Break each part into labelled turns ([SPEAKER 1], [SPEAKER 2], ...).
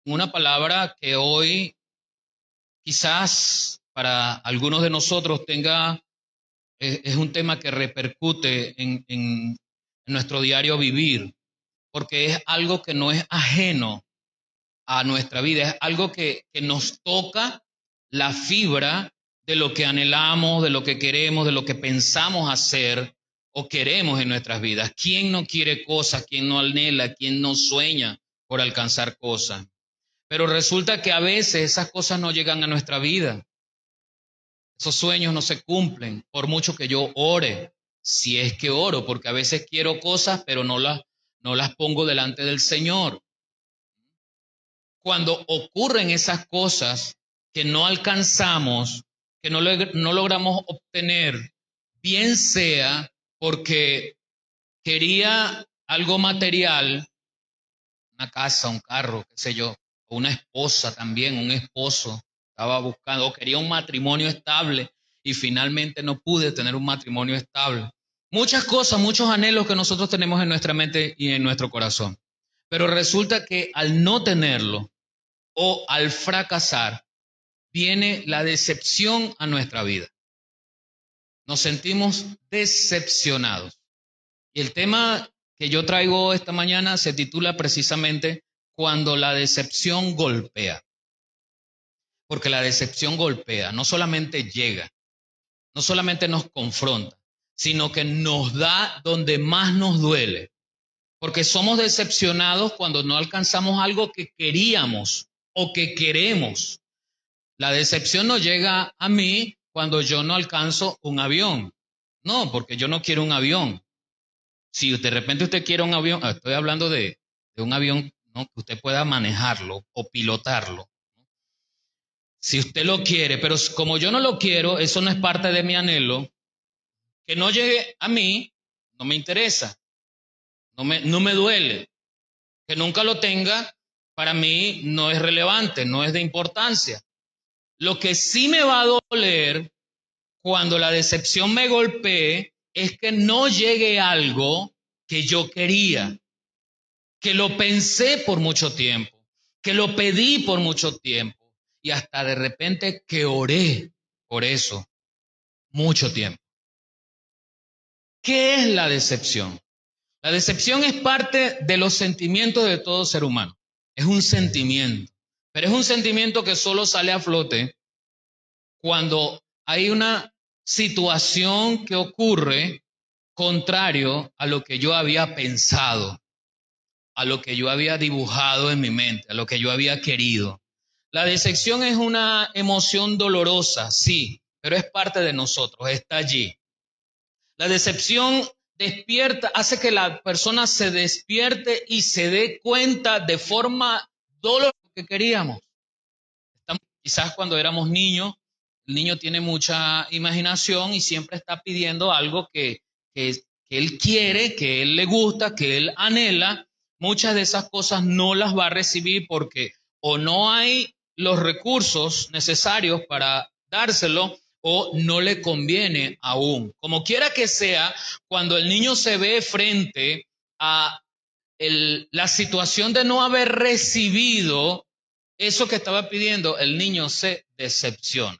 [SPEAKER 1] una palabra que hoy quizás para algunos de nosotros es un tema que repercute en nuestro diario vivir, porque es algo que no es ajeno a nuestra vida, es algo que nos toca la fibra de lo que anhelamos, de lo que queremos, de lo que pensamos hacer o queremos en nuestras vidas. ¿Quién no quiere cosas? ¿Quién no anhela? ¿Quién no sueña por alcanzar cosas? Pero resulta que a veces esas cosas no llegan a nuestra vida. Esos sueños no se cumplen por mucho que yo ore, si es que oro, porque a veces quiero cosas, pero no las pongo delante del Señor. Cuando ocurren esas cosas que no alcanzamos, que no logramos obtener, bien sea porque quería algo material, una casa, un carro, qué sé yo, o una esposa también, un esposo, estaba buscando, o quería un matrimonio estable y finalmente no pude tener un matrimonio estable. Muchas cosas, muchos anhelos que nosotros tenemos en nuestra mente y en nuestro corazón. Pero resulta que al no tenerlo o al fracasar, viene la decepción a nuestra vida. Nos sentimos decepcionados. Y el tema que yo traigo esta mañana se titula precisamente Cuando la decepción golpea. Porque la decepción golpea, no solamente llega, no solamente nos confronta, sino que nos da donde más nos duele. Porque somos decepcionados cuando no alcanzamos algo que queríamos o que queremos. La decepción no llega a mí cuando yo no alcanzo un avión. No, porque yo no quiero un avión. Si de repente usted quiere un avión, estoy hablando de un avión, ¿no?, que usted pueda manejarlo o pilotarlo. Si usted lo quiere, pero como yo no lo quiero, eso no es parte de mi anhelo, que no llegue a mí, no me interesa, no me duele. Que nunca lo tenga, para mí no es relevante, no es de importancia. Lo que sí me va a doler cuando la decepción me golpee es que no llegue algo que yo quería, que lo pensé por mucho tiempo, que lo pedí por mucho tiempo y hasta de repente que oré por eso mucho tiempo. ¿Qué es la decepción? La decepción es parte de los sentimientos de todo ser humano. Es un sentimiento, pero es un sentimiento que solo sale a flote cuando hay una situación que ocurre contrario a lo que yo había pensado, a lo que yo había dibujado en mi mente, a lo que yo había querido. La decepción es una emoción dolorosa, sí, pero es parte de nosotros, está allí. La decepción despierta, hace que la persona se despierte y se dé cuenta de forma dolorosa que queríamos. Quizás cuando éramos niños, el niño tiene mucha imaginación y siempre está pidiendo algo que él quiere, que él le gusta, que él anhela. Muchas de esas cosas no las va a recibir porque o no hay los recursos necesarios para dárselo o no le conviene aún. Como quiera que sea, cuando el niño se ve frente a la situación de no haber recibido eso que estaba pidiendo, el niño se decepciona.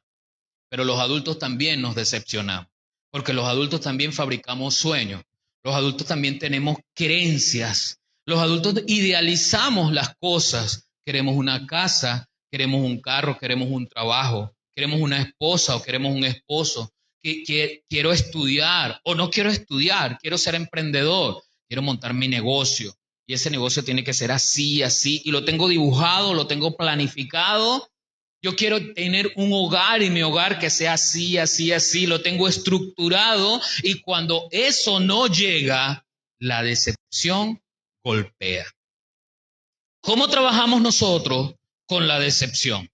[SPEAKER 1] Pero los adultos también nos decepcionamos, porque los adultos también fabricamos sueños, los adultos también tenemos creencias, los adultos idealizamos las cosas, queremos una casa, queremos un carro, queremos un trabajo, queremos una esposa o queremos un esposo, que quiero estudiar o no quiero estudiar, quiero ser emprendedor, quiero montar mi negocio y ese negocio tiene que ser así, así, y lo tengo dibujado, lo tengo planificado. Yo quiero tener un hogar y mi hogar que sea así, así, así, lo tengo estructurado y cuando eso no llega, la decepción golpea. ¿Cómo trabajamos nosotros con la decepción?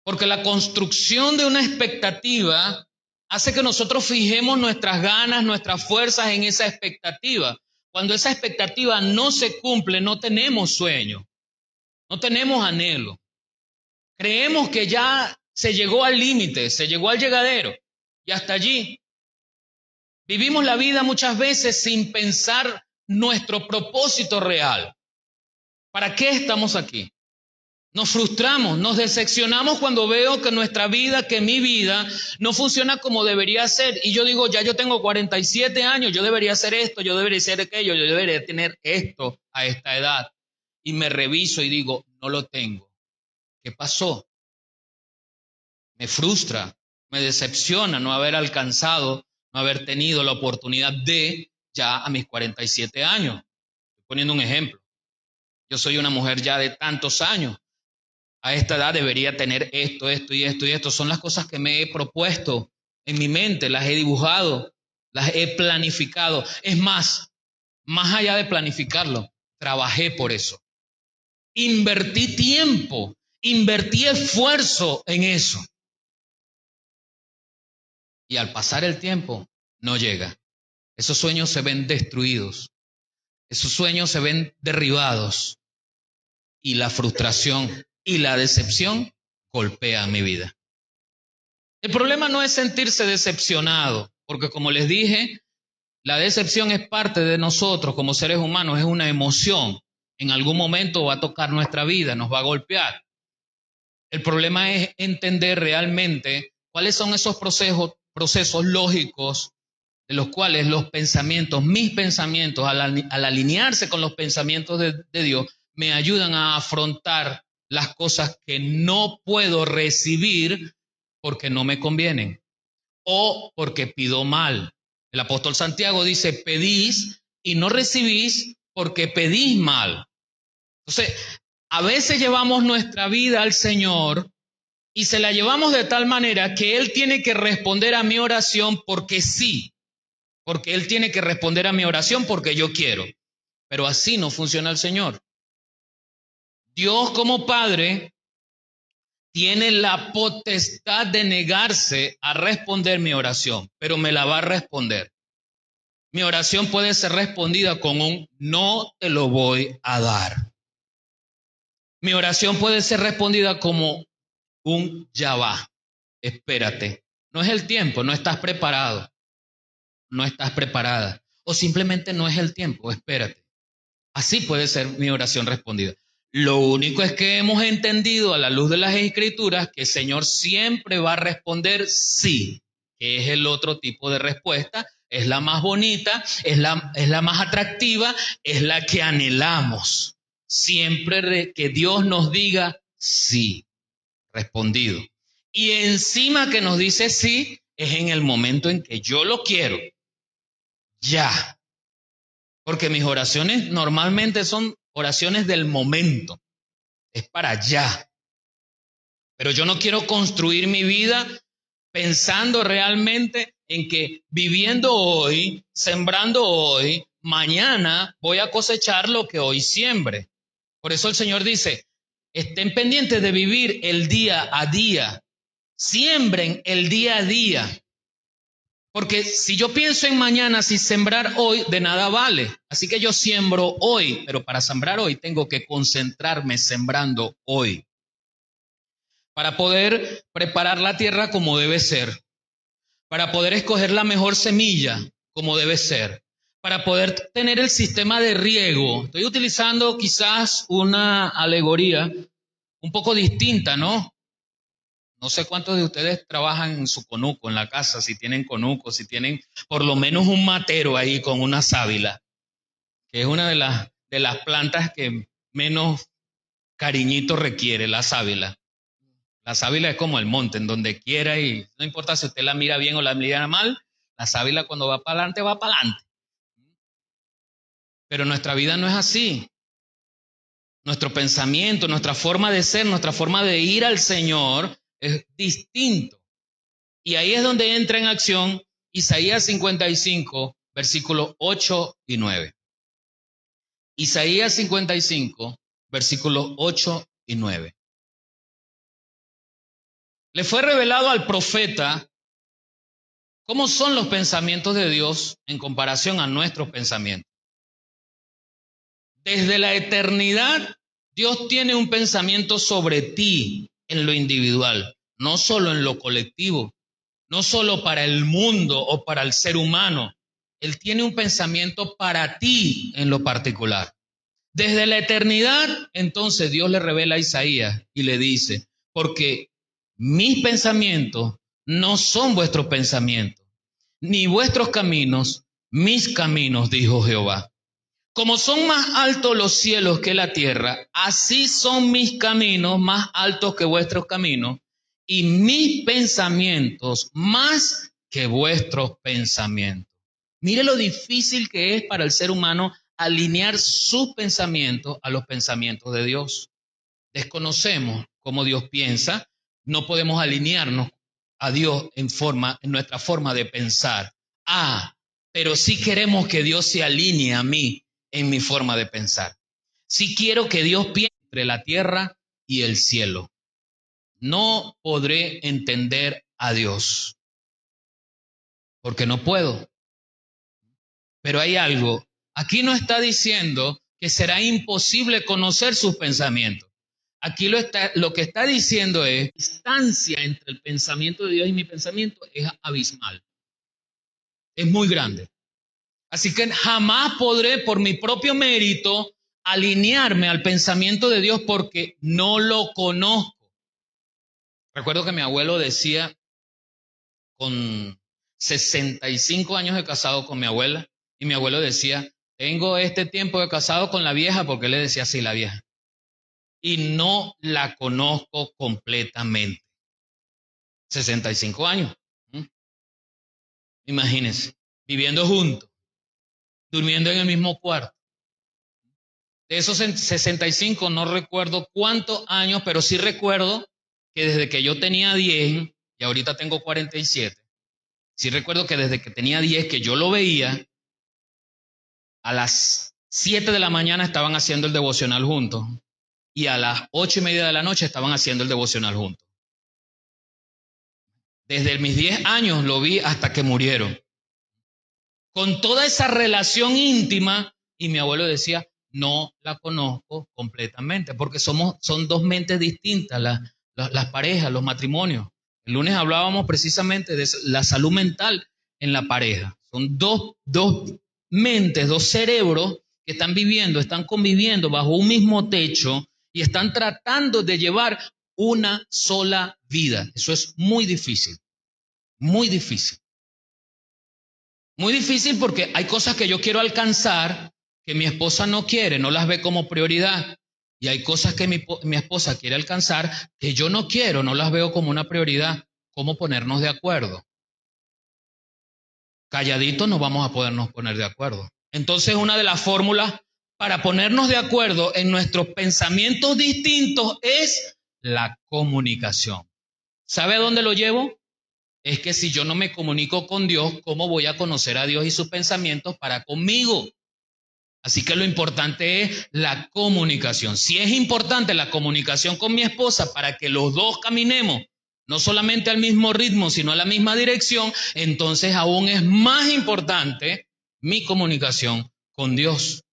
[SPEAKER 1] Porque la construcción de una expectativa hace que nosotros fijemos nuestras ganas, nuestras fuerzas en esa expectativa. Cuando esa expectativa no se cumple, no tenemos sueño, no tenemos anhelo. Creemos que ya se llegó al límite, se llegó al llegadero y hasta allí. Vivimos la vida muchas veces sin pensar nuestro propósito real. ¿Para qué estamos aquí? Nos frustramos, nos decepcionamos cuando veo que nuestra vida, que mi vida no funciona como debería ser. Y yo digo, ya yo tengo 47 años, yo debería hacer esto, yo debería hacer aquello, yo debería tener esto a esta edad. Y me reviso y digo, no lo tengo. ¿Qué pasó? Me frustra, me decepciona no haber alcanzado, no haber tenido la oportunidad de ya a mis 47 años. Estoy poniendo un ejemplo. Yo soy una mujer ya de tantos años. A esta edad debería tener esto, esto y esto y esto. Son las cosas que me he propuesto en mi mente, las he dibujado, las he planificado. Es más allá de planificarlo, trabajé por eso. Invertí tiempo, invertí esfuerzo en eso. Y al pasar el tiempo, no llega. Esos sueños se ven destruidos. Esos sueños se ven derribados. Y la frustración y la decepción golpean mi vida. El problema no es sentirse decepcionado, porque como les dije, la decepción es parte de nosotros como seres humanos, es una emoción. En algún momento va a tocar nuestra vida, nos va a golpear. El problema es entender realmente cuáles son esos procesos lógicos de los cuales los pensamientos, mis pensamientos, al alinearse con los pensamientos de Dios, me ayudan a afrontar las cosas que no puedo recibir porque no me convienen o porque pido mal. El apóstol Santiago dice, pedís y no recibís porque pedís mal. Entonces, a veces llevamos nuestra vida al Señor y se la llevamos de tal manera que Él tiene que responder a mi oración porque sí, porque Él tiene que responder a mi oración porque yo quiero. Pero así no funciona el Señor. Dios como Padre tiene la potestad de negarse a responder mi oración, pero me la va a responder. Mi oración puede ser respondida con un no te lo voy a dar. Mi oración puede ser respondida como un ya va, espérate. No es el tiempo, no estás preparado, no estás preparada. O simplemente no es el tiempo, espérate. Así puede ser mi oración respondida. Lo único es que hemos entendido a la luz de las Escrituras que el Señor siempre va a responder sí, que es el otro tipo de respuesta, es la más bonita, es la más atractiva, es la que anhelamos. Siempre que Dios nos diga sí, respondido. Y encima que nos dice sí, es en el momento en que yo lo quiero. Ya. Porque mis oraciones normalmente son oraciones del momento, es para allá. Pero yo no quiero construir mi vida pensando realmente en que viviendo hoy, sembrando hoy, mañana voy a cosechar lo que hoy siembre. Por eso el Señor dice, estén pendientes de vivir el día a día, siembren el día a día. Porque si yo pienso en mañana, si sembrar hoy, de nada vale. Así que yo siembro hoy, pero para sembrar hoy tengo que concentrarme sembrando hoy. Para poder preparar la tierra como debe ser. Para poder escoger la mejor semilla como debe ser. Para poder tener el sistema de riego. Estoy utilizando quizás una alegoría un poco distinta, ¿no? No sé cuántos de ustedes trabajan en su conuco, en la casa, si tienen conuco, si tienen por lo menos un matero ahí con una sábila, que es una de las plantas que menos cariñito requiere, la sábila. La sábila es como el monte, en donde quiera y no importa si usted la mira bien o la mira mal, la sábila cuando va para adelante, va para adelante. Pero nuestra vida no es así. Nuestro pensamiento, nuestra forma de ser, nuestra forma de ir al Señor es distinto. Y ahí es donde entra en acción Isaías 55, versículos 8 y 9. Isaías 55, versículos 8 y 9. Le fue revelado al profeta cómo son los pensamientos de Dios en comparación a nuestros pensamientos. Desde la eternidad, Dios tiene un pensamiento sobre ti en lo individual, no solo en lo colectivo. No solo para el mundo o para el ser humano. Él tiene un pensamiento para ti en lo particular. Desde la eternidad, entonces Dios le revela a Isaías y le dice, porque mis pensamientos no son vuestros pensamientos, ni vuestros caminos, mis caminos, dijo Jehová. Como son más altos los cielos que la tierra, así son mis caminos más altos que vuestros caminos, y mis pensamientos más que vuestros pensamientos. Mire lo difícil que es para el ser humano alinear sus pensamientos a los pensamientos de Dios. Desconocemos cómo Dios piensa, no podemos alinearnos a Dios en nuestra forma de pensar. Pero sí queremos que Dios se alinee a mí en mi forma de pensar. Sí quiero que Dios piense entre la tierra y el cielo. No podré entender a Dios, porque no puedo. Pero hay algo. Aquí no está diciendo que será imposible conocer sus pensamientos. Aquí lo que está diciendo es, la distancia entre el pensamiento de Dios y mi pensamiento es abismal. Es muy grande. Así que jamás podré por mi propio mérito alinearme al pensamiento de Dios porque no lo conozco. Recuerdo que mi abuelo decía, con 65 años de casado con mi abuela, y mi abuelo decía, tengo este tiempo de casado con la vieja, porque él le decía así, la vieja, y no la conozco completamente. 65 años. ¿Mm? Imagínense, viviendo juntos, durmiendo en el mismo cuarto. De esos 65 no recuerdo cuántos años, pero sí recuerdo que desde que yo tenía 10 y ahorita tengo 47, sí recuerdo que desde que tenía 10 que yo lo veía, a las 7 de la mañana estaban haciendo el devocional juntos y a las 8:30 de la noche estaban haciendo el devocional juntos. Desde mis 10 años lo vi hasta que murieron. Con toda esa relación íntima, y mi abuelo decía, no la conozco completamente, porque son dos mentes distintas, las parejas, los matrimonios. El lunes hablábamos precisamente de la salud mental en la pareja. Son dos mentes, dos cerebros que están viviendo, están conviviendo bajo un mismo techo y están tratando de llevar una sola vida. Eso es muy difícil, muy difícil. Muy difícil porque hay cosas que yo quiero alcanzar que mi esposa no quiere, no las ve como prioridad. Y hay cosas que mi esposa quiere alcanzar que yo no quiero, no las veo como una prioridad. ¿Cómo ponernos de acuerdo? Calladitos no vamos a podernos poner de acuerdo. Entonces, una de las fórmulas para ponernos de acuerdo en nuestros pensamientos distintos es la comunicación. ¿Sabe a dónde lo llevo? Es que si yo no me comunico con Dios, ¿cómo voy a conocer a Dios y sus pensamientos para conmigo? Así que lo importante es la comunicación. Si es importante la comunicación con mi esposa para que los dos caminemos, no solamente al mismo ritmo, sino a la misma dirección, entonces aún es más importante mi comunicación con Dios.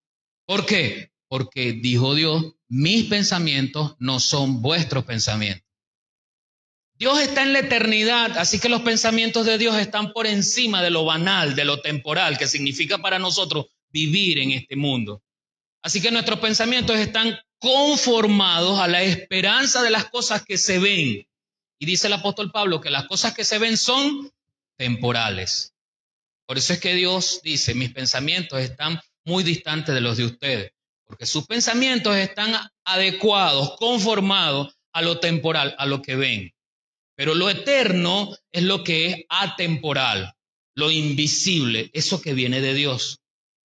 [SPEAKER 1] ¿Por qué? Porque dijo Dios, mis pensamientos no son vuestros pensamientos. Dios está en la eternidad, así que los pensamientos de Dios están por encima de lo banal, de lo temporal, que significa para nosotros vivir en este mundo. Así que nuestros pensamientos están conformados a la esperanza de las cosas que se ven. Y dice el apóstol Pablo que las cosas que se ven son temporales. Por eso es que Dios dice, mis pensamientos están muy distantes de los de ustedes, porque sus pensamientos están adecuados, conformados a lo temporal, a lo que ven. Pero lo eterno es lo que es atemporal, lo invisible, eso que viene de Dios.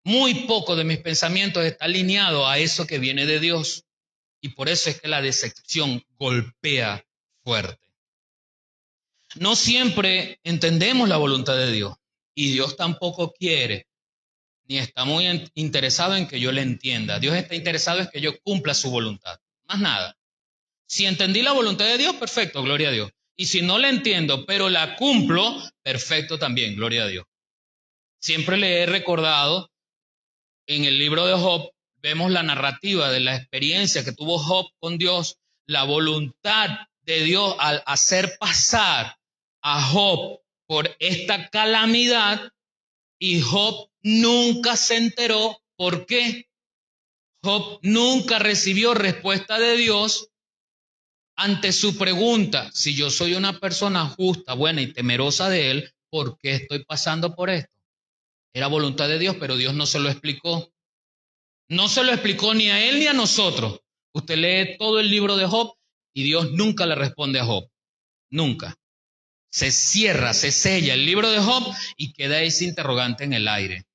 [SPEAKER 1] Muy poco de mis pensamientos está alineado a eso que viene de Dios. Y por eso es que la decepción golpea fuerte. No siempre entendemos la voluntad de Dios. Y Dios tampoco quiere, ni está muy interesado en que yo le entienda. Dios está interesado en que yo cumpla su voluntad. Más nada. Si entendí la voluntad de Dios, perfecto, gloria a Dios. Y si no la entiendo, pero la cumplo, perfecto también, gloria a Dios. Siempre le he recordado, en el libro de Job, vemos la narrativa de la experiencia que tuvo Job con Dios, la voluntad de Dios al hacer pasar a Job por esta calamidad, y Job nunca se enteró por qué. Job nunca recibió respuesta de Dios ante su pregunta: si yo soy una persona justa, buena y temerosa de Él, ¿por qué estoy pasando por esto? Era voluntad de Dios, pero Dios no se lo explicó. No se lo explicó ni a él ni a nosotros. Usted lee todo el libro de Job y Dios nunca le responde a Job. Nunca. Se cierra, se sella el libro de Job y queda ese interrogante en el aire.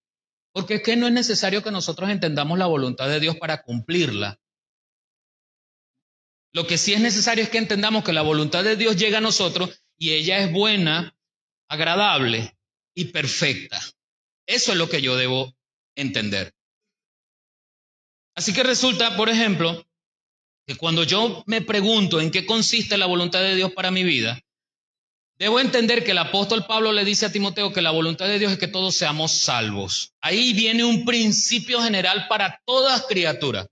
[SPEAKER 1] Porque es que no es necesario que nosotros entendamos la voluntad de Dios para cumplirla. Lo que sí es necesario es que entendamos que la voluntad de Dios llega a nosotros y ella es buena, agradable y perfecta. Eso es lo que yo debo entender. Así que resulta, por ejemplo, que cuando yo me pregunto en qué consiste la voluntad de Dios para mi vida, debo entender que el apóstol Pablo le dice a Timoteo que la voluntad de Dios es que todos seamos salvos. Ahí viene un principio general para todas criaturas.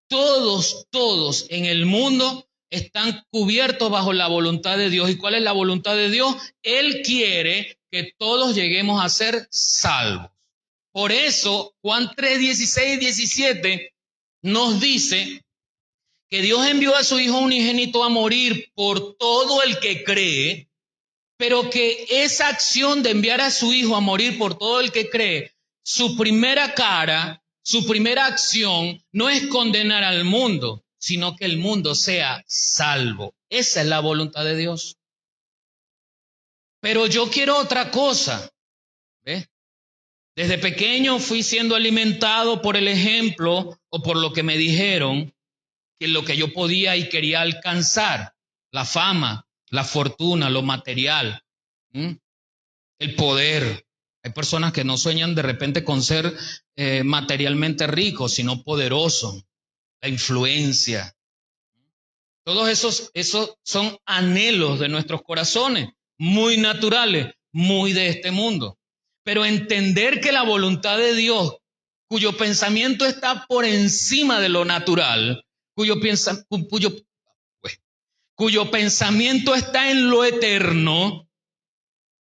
[SPEAKER 1] Todos en el mundo están cubiertos bajo la voluntad de Dios. ¿Y cuál es la voluntad de Dios? Él quiere que todos lleguemos a ser salvos. Por eso, Juan 3, 16 y 17 nos dice que Dios envió a su Hijo unigénito a morir por todo el que cree, pero que esa acción de enviar a su Hijo a morir por todo el que cree, su primera cara, su primera acción no es condenar al mundo, sino que el mundo sea salvo. Esa es la voluntad de Dios. Pero yo quiero otra cosa. ¿Ves? Desde pequeño fui siendo alimentado por el ejemplo o por lo que me dijeron, que lo que yo podía y quería alcanzar: la fama, la fortuna, lo material, el poder. Hay personas que no sueñan de repente con ser materialmente ricos, sino poderosos, la influencia. Todos esos son anhelos de nuestros corazones, muy naturales, muy de este mundo. Pero entender que la voluntad de Dios, cuyo pensamiento está por encima de lo natural, cuyo pensamiento está en lo eterno,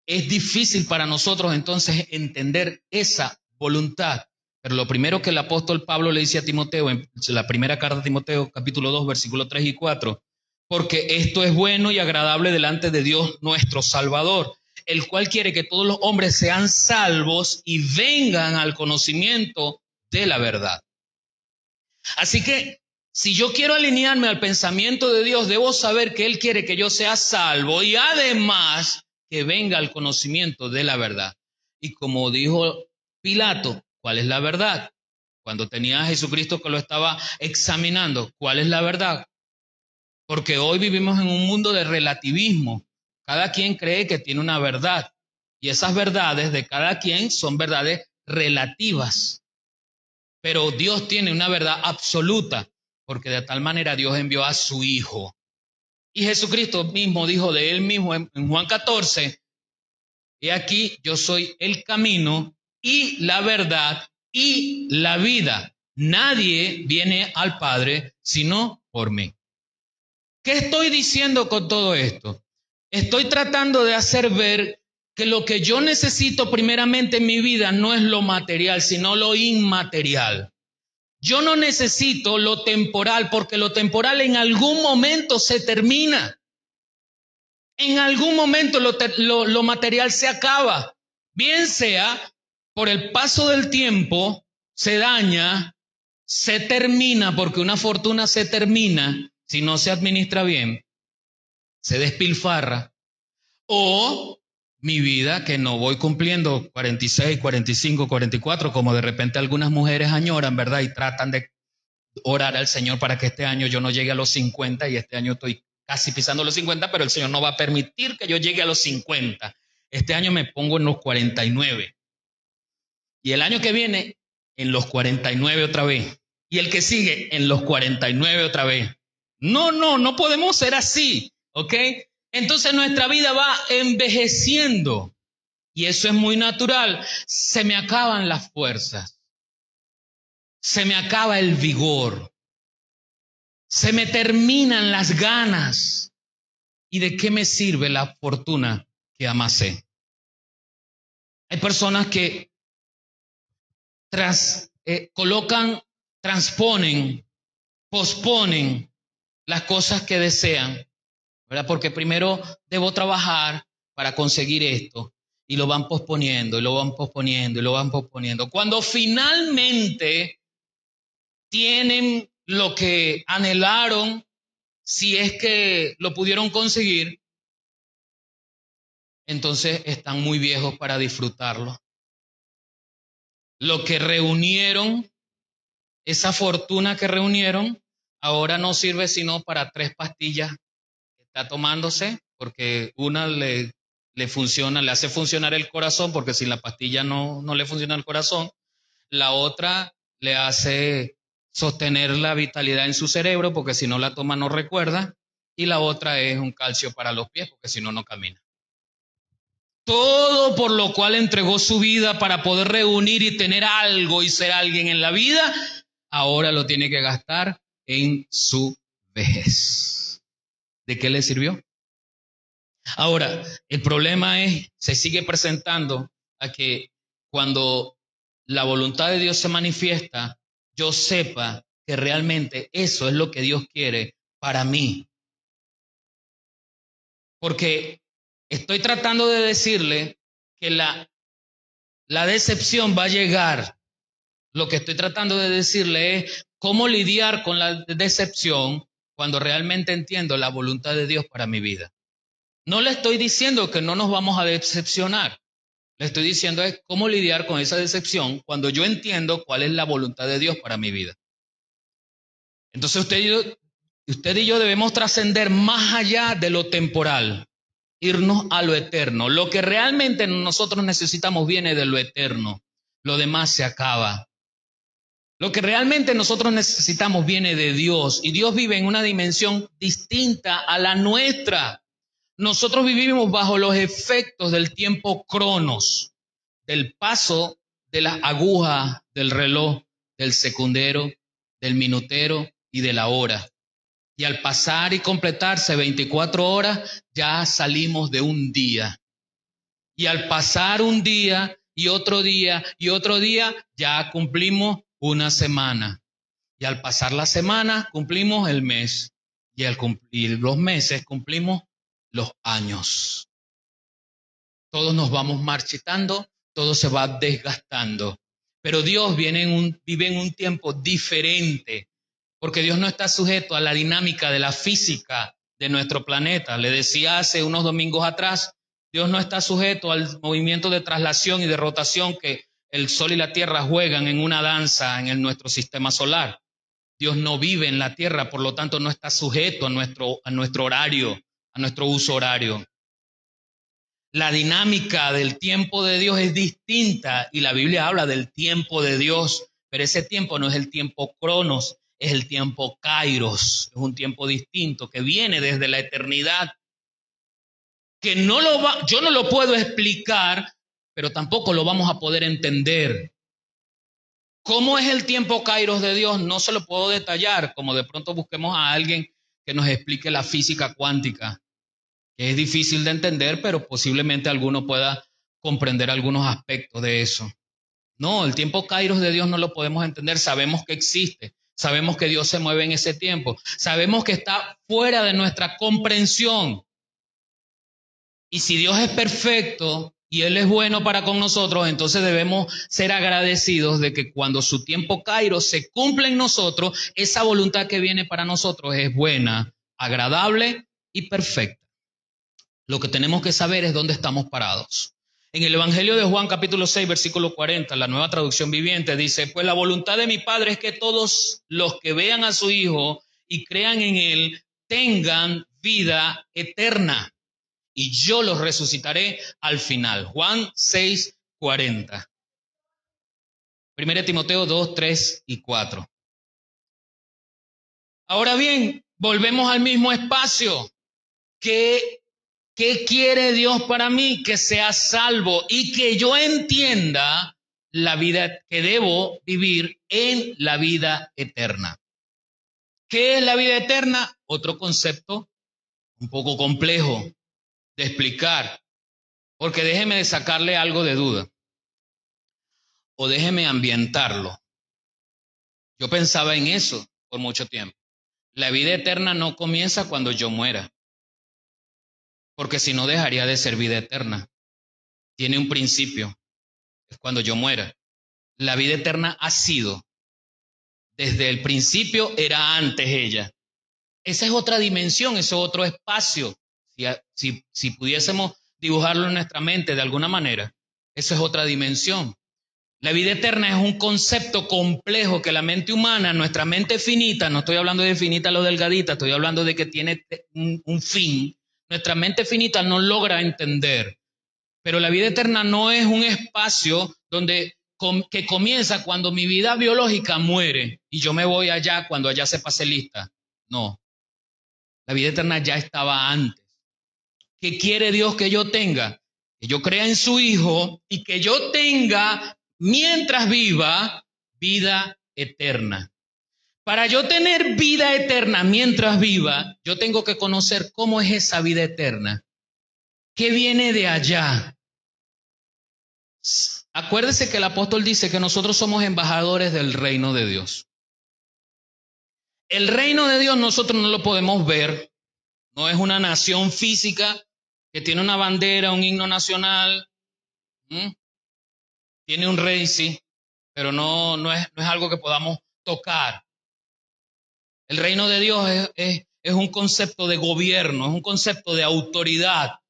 [SPEAKER 1] es difícil para nosotros entonces entender esa voluntad. Pero lo primero que el apóstol Pablo le dice a Timoteo, en la primera carta de Timoteo, capítulo 2, versículos 3 y 4, porque esto es bueno y agradable delante de Dios nuestro Salvador, el cual quiere que todos los hombres sean salvos y vengan al conocimiento de la verdad. Así que si yo quiero alinearme al pensamiento de Dios, debo saber que Él quiere que yo sea salvo y además que venga al conocimiento de la verdad. Y como dijo Pilato, ¿cuál es la verdad? Cuando tenía a Jesucristo que lo estaba examinando, ¿cuál es la verdad? Porque hoy vivimos en un mundo de relativismo. Cada quien cree que tiene una verdad y esas verdades de cada quien son verdades relativas. Pero Dios tiene una verdad absoluta, porque de tal manera Dios envió a su Hijo. Y Jesucristo mismo dijo de Él mismo en Juan 14, y aquí yo soy el camino y la verdad y la vida. Nadie viene al Padre sino por mí. ¿Qué estoy diciendo con todo esto? Estoy tratando de hacer ver que lo que yo necesito primeramente en mi vida no es lo material, sino lo inmaterial. Yo no necesito lo temporal, porque lo temporal en algún momento se termina. En algún momento lo material se acaba. Bien sea por el paso del tiempo, se daña, se termina, porque una fortuna se termina si no se administra bien, se despilfarra, o mi vida, que no voy cumpliendo 46, 45, 44, como de repente algunas mujeres añoran, ¿verdad? Y tratan de orar al Señor para que este año yo no llegue a los 50, y este año estoy casi pisando los 50, pero el Señor no va a permitir que yo llegue a los 50. Este año me pongo en los 49. Y el año que viene, en los 49 otra vez. Y el que sigue, en los 49 otra vez. No podemos ser así, ¿ok? Entonces nuestra vida va envejeciendo. Y eso es muy natural. Se me acaban las fuerzas. Se me acaba el vigor. Se me terminan las ganas. ¿Y de qué me sirve la fortuna que amasé? Hay personas que transponen, posponen las cosas que desean, ¿verdad? Porque primero debo trabajar para conseguir esto, y lo van posponiendo, y lo van posponiendo, y lo van posponiendo. Cuando finalmente tienen lo que anhelaron, si es que lo pudieron conseguir, entonces están muy viejos para disfrutarlo. Lo que reunieron, esa fortuna que reunieron, ahora no sirve sino para 3 pastillas que está tomándose, porque una le funciona, le hace funcionar el corazón, porque si la pastilla no le funciona el corazón, la otra le hace sostener la vitalidad en su cerebro, porque si no la toma no recuerda, y la otra es un calcio para los pies, porque si no, no camina. Todo por lo cual entregó su vida para poder reunir y tener algo y ser alguien en la vida, ahora lo tiene que gastar en su vejez. ¿De qué le sirvió? Ahora, el problema se sigue presentando a que cuando la voluntad de Dios se manifiesta, yo sepa que realmente eso es lo que Dios quiere para mí. Porque estoy tratando de decirle que la decepción va a llegar. Lo que estoy tratando de decirle es cómo lidiar con la decepción cuando realmente entiendo la voluntad de Dios para mi vida. No le estoy diciendo que no nos vamos a decepcionar. Le estoy diciendo es cómo lidiar con esa decepción cuando yo entiendo cuál es la voluntad de Dios para mi vida. Entonces usted y yo debemos trascender más allá de lo temporal, irnos a lo eterno. Lo que realmente nosotros necesitamos viene de lo eterno. Lo demás se acaba. Lo que realmente nosotros necesitamos viene de Dios, y Dios vive en una dimensión distinta a la nuestra. Nosotros vivimos bajo los efectos del tiempo cronos, del paso de las agujas del reloj, del secundero, del minutero y de la hora. Y al pasar y completarse 24 horas, ya salimos de un día. Y al pasar un día y otro día y otro día, ya cumplimos una semana. Y al pasar la semana, cumplimos el mes. Y al cumplir los meses, cumplimos los años. Todos nos vamos marchitando, todo se va desgastando. Pero Dios vive en un tiempo diferente, porque Dios no está sujeto a la dinámica de la física de nuestro planeta. Le decía hace unos domingos atrás, Dios no está sujeto al movimiento de traslación y de rotación que el Sol y la Tierra juegan en una danza en nuestro sistema solar. Dios no vive en la Tierra, por lo tanto no está sujeto a nuestro horario, a nuestro uso horario. La dinámica del tiempo de Dios es distinta, y la Biblia habla del tiempo de Dios, pero ese tiempo no es el tiempo cronos, es el tiempo kairos, es un tiempo distinto que viene desde la eternidad, que yo no lo puedo explicar, pero tampoco lo vamos a poder entender. ¿Cómo es el tiempo kairos de Dios? No se lo puedo detallar, como de pronto busquemos a alguien que nos explique la física cuántica. Es difícil de entender, pero posiblemente alguno pueda comprender algunos aspectos de eso. No, el tiempo kairos de Dios no lo podemos entender. Sabemos que existe, sabemos que Dios se mueve en ese tiempo, sabemos que está fuera de nuestra comprensión. Y si Dios es perfecto y Él es bueno para con nosotros, entonces debemos ser agradecidos de que cuando su tiempo kairos se cumple en nosotros, esa voluntad que viene para nosotros es buena, agradable y perfecta. Lo que tenemos que saber es dónde estamos parados. En el Evangelio de Juan capítulo 6, versículo 40, la Nueva Traducción Viviente dice, pues la voluntad de mi Padre es que todos los que vean a su Hijo y crean en Él tengan vida eterna, y yo los resucitaré al final. Juan 6, 40. 1 Timoteo 2, 3 y 4. Ahora bien, volvemos al mismo espacio. ¿Qué quiere Dios para mí? Que sea salvo y que yo entienda la vida que debo vivir en la vida eterna. ¿Qué es la vida eterna? Otro concepto un poco complejo de explicar, porque déjeme de sacarle algo de duda, o déjeme ambientarlo. Yo pensaba en eso por mucho tiempo. La vida eterna no comienza cuando yo muera, porque si no dejaría de ser vida eterna. Tiene un principio, es cuando yo muera. La vida eterna ha sido, desde el principio era antes ella. Esa es otra dimensión, ese es otro espacio. Si pudiésemos dibujarlo en nuestra mente de alguna manera, eso es otra dimensión. La vida eterna es un concepto complejo que la mente humana, nuestra mente finita, no estoy hablando de finita lo delgadita, estoy hablando de que tiene un fin, nuestra mente finita no logra entender. Pero la vida eterna no es un espacio que comienza cuando mi vida biológica muere y yo me voy allá cuando allá se pase lista. No, la vida eterna ya estaba antes. ¿Qué quiere Dios que yo tenga? Que yo crea en su Hijo y que yo tenga, mientras viva, vida eterna. Para yo tener vida eterna mientras viva, yo tengo que conocer cómo es esa vida eterna. ¿Qué viene de allá? Acuérdese que el apóstol dice que nosotros somos embajadores del reino de Dios. El reino de Dios nosotros no lo podemos ver, no es una nación física que tiene una bandera, un himno nacional, tiene un rey, sí, pero no es algo que podamos tocar. El reino de Dios es un concepto de gobierno, es un concepto de autoridad.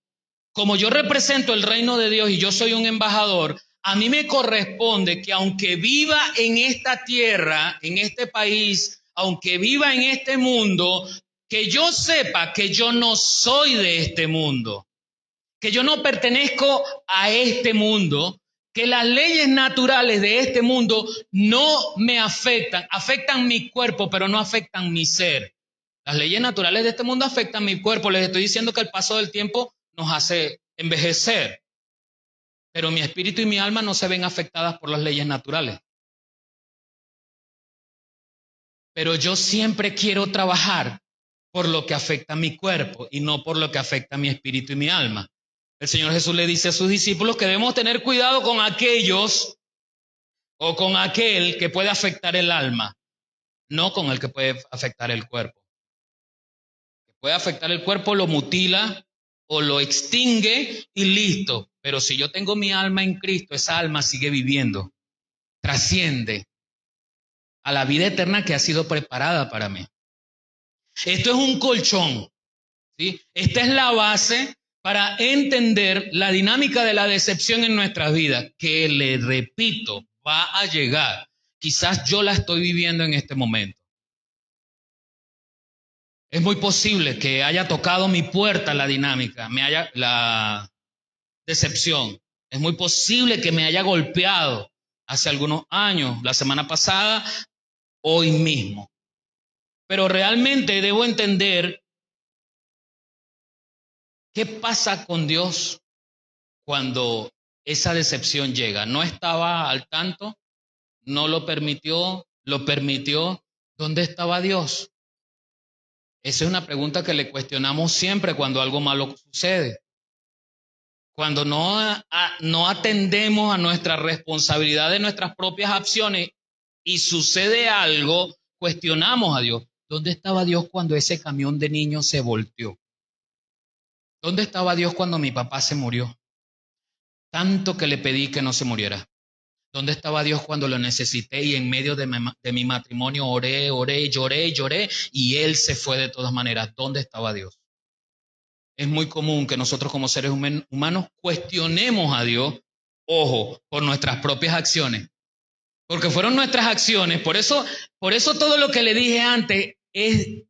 [SPEAKER 1] Como yo represento el reino de Dios y yo soy un embajador, a mí me corresponde que aunque viva en esta tierra, en este país, aunque viva en este mundo, que yo sepa que yo no soy de este mundo, que yo no pertenezco a este mundo, que las leyes naturales de este mundo no me afectan, afectan mi cuerpo, pero no afectan mi ser. Las leyes naturales de este mundo afectan mi cuerpo. Les estoy diciendo que el paso del tiempo nos hace envejecer, pero mi espíritu y mi alma no se ven afectadas por las leyes naturales. Pero yo siempre quiero trabajar por lo que afecta a mi cuerpo y no por lo que afecta a mi espíritu y mi alma. El Señor Jesús le dice a sus discípulos que debemos tener cuidado con aquellos o con aquel que puede afectar el alma, no con el que puede afectar el cuerpo. Que puede afectar el cuerpo, lo mutila o lo extingue y listo. Pero si yo tengo mi alma en Cristo, esa alma sigue viviendo, trasciende a la vida eterna que ha sido preparada para mí. Esto es un colchón, ¿sí? Esta es la base para entender la dinámica de la decepción en nuestras vidas, que le repito, va a llegar. Quizás yo la estoy viviendo en este momento. Es muy posible que haya tocado mi puerta la dinámica, la decepción. Es muy posible que me haya golpeado hace algunos años, la semana pasada, hoy mismo. Pero realmente debo entender qué pasa con Dios cuando esa decepción llega. No estaba al tanto, no lo permitió, lo permitió. ¿Dónde estaba Dios? Esa es una pregunta que le cuestionamos siempre cuando algo malo sucede. Cuando no atendemos a nuestra responsabilidad de nuestras propias acciones y sucede algo, cuestionamos a Dios. ¿Dónde estaba Dios cuando ese camión de niños se volteó? ¿Dónde estaba Dios cuando mi papá se murió? Tanto que le pedí que no se muriera. ¿Dónde estaba Dios cuando lo necesité y en medio de mi matrimonio oré, lloré y Él se fue de todas maneras? ¿Dónde estaba Dios? Es muy común que nosotros como seres humanos cuestionemos a Dios, ojo, por nuestras propias acciones. Porque fueron nuestras acciones. Por eso todo lo que le dije antes es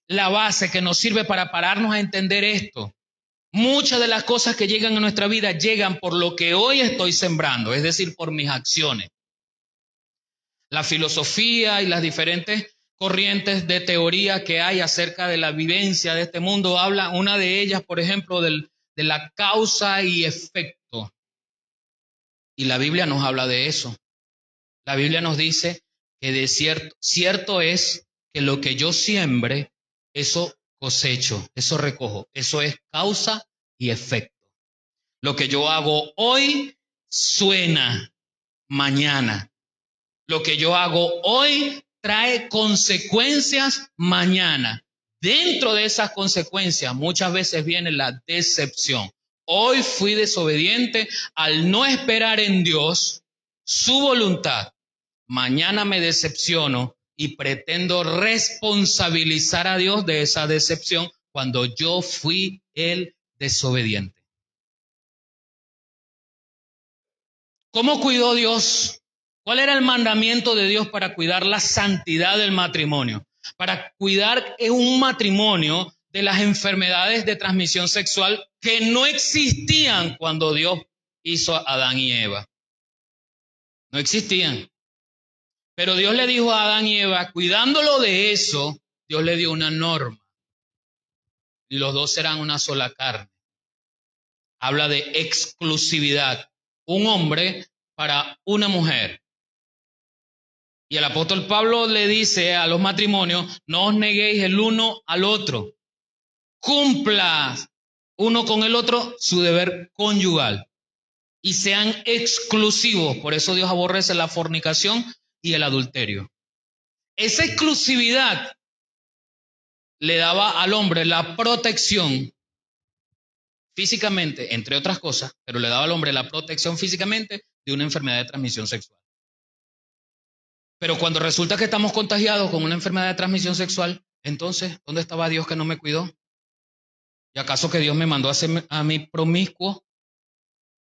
[SPEAKER 1] la base que nos sirve para pararnos a entender esto. Muchas de las cosas que llegan a nuestra vida llegan por lo que hoy estoy sembrando, es decir, por mis acciones. La filosofía y las diferentes corrientes de teoría que hay acerca de la vivencia de este mundo habla, una de ellas, por ejemplo, de la causa y efecto. Y la Biblia nos habla de eso. La Biblia nos dice que de cierto es que lo que yo siembre, eso cosecho, eso recojo, eso es causa y efecto. Lo que yo hago hoy suena mañana. Lo que yo hago hoy trae consecuencias mañana. Dentro de esas consecuencias muchas veces viene la decepción. Hoy fui desobediente al no esperar en Dios su voluntad. Mañana me decepciono y pretendo responsabilizar a Dios de esa decepción cuando yo fui el desobediente. ¿Cómo cuidó Dios? ¿Cuál era el mandamiento de Dios para cuidar la santidad del matrimonio? Para cuidar en un matrimonio de las enfermedades de transmisión sexual que no existían cuando Dios hizo a Adán y Eva. No existían. Pero Dios le dijo a Adán y Eva, cuidándolo de eso, Dios le dio una norma. Y los dos serán una sola carne. Habla de exclusividad. Un hombre para una mujer. Y el apóstol Pablo le dice a los matrimonios, no os neguéis el uno al otro. Cumpla uno con el otro su deber conyugal. Y sean exclusivos. Por eso Dios aborrece la fornicación y el adulterio. Esa exclusividad le daba al hombre la protección físicamente, entre otras cosas, pero le daba al hombre la protección físicamente de una enfermedad de transmisión sexual. Pero cuando resulta que estamos contagiados con una enfermedad de transmisión sexual, entonces, ¿dónde estaba Dios que no me cuidó? ¿Y acaso que Dios me mandó a ser a mí promiscuo?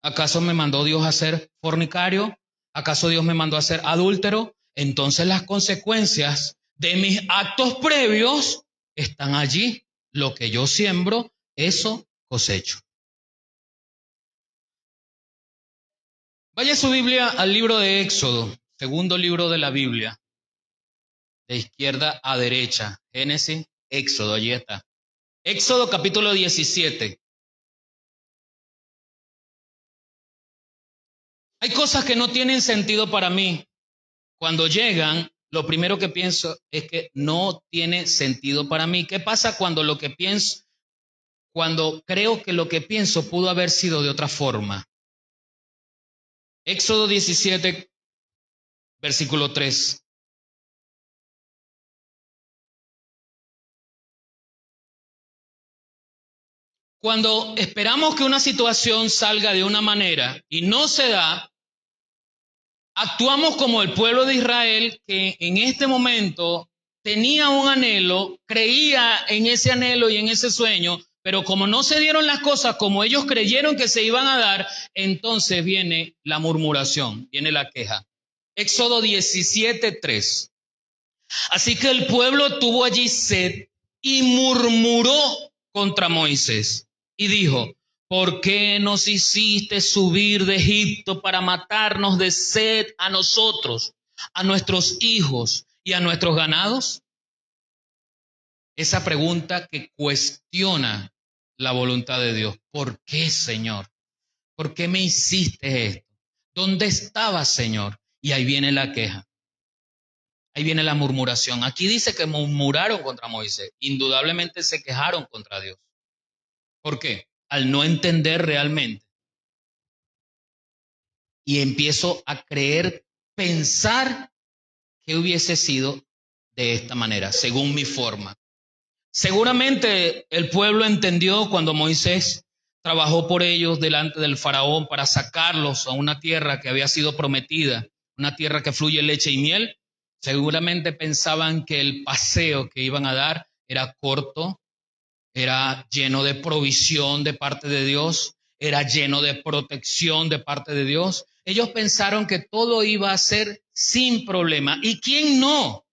[SPEAKER 1] ¿Acaso me mandó Dios a ser fornicario? ¿Acaso Dios me mandó a ser adúltero? Entonces las consecuencias de mis actos previos están allí. Lo que yo siembro, eso cosecho. Vaya su Biblia al libro de Éxodo, segundo libro de la Biblia, de izquierda a derecha, Génesis, Éxodo, allí está. Éxodo capítulo 17. Hay cosas que no tienen sentido para mí. Cuando llegan, lo primero que pienso es que no tiene sentido para mí. ¿Qué pasa cuando lo que pienso, cuando creo que lo que pienso pudo haber sido de otra forma? Éxodo 17, versículo 3. Cuando esperamos que una situación salga de una manera y no se da, actuamos como el pueblo de Israel que en este momento tenía un anhelo, creía en ese anhelo y en ese sueño, pero como no se dieron las cosas como ellos creyeron que se iban a dar, entonces viene la murmuración, viene la queja. Éxodo 17:3. Así que el pueblo tuvo allí sed y murmuró contra Moisés y dijo, ¿por qué nos hiciste subir de Egipto para matarnos de sed a nosotros, a nuestros hijos y a nuestros ganados? Esa pregunta que cuestiona la voluntad de Dios. ¿Por qué, Señor? ¿Por qué me hiciste esto? ¿Dónde estabas, Señor? Y ahí viene la queja. Ahí viene la murmuración. Aquí dice que murmuraron contra Moisés. Indudablemente se quejaron contra Dios. ¿Por qué? Al no entender realmente. Y empiezo a creer, pensar que hubiese sido de esta manera, según mi forma. Seguramente el pueblo entendió cuando Moisés trabajó por ellos delante del faraón para sacarlos a una tierra que había sido prometida, una tierra que fluye leche y miel. Seguramente pensaban que el paseo que iban a dar era corto, era lleno de provisión de parte de Dios, era lleno de protección de parte de Dios. Ellos pensaron que todo iba a ser sin problema. ¿Y quién no?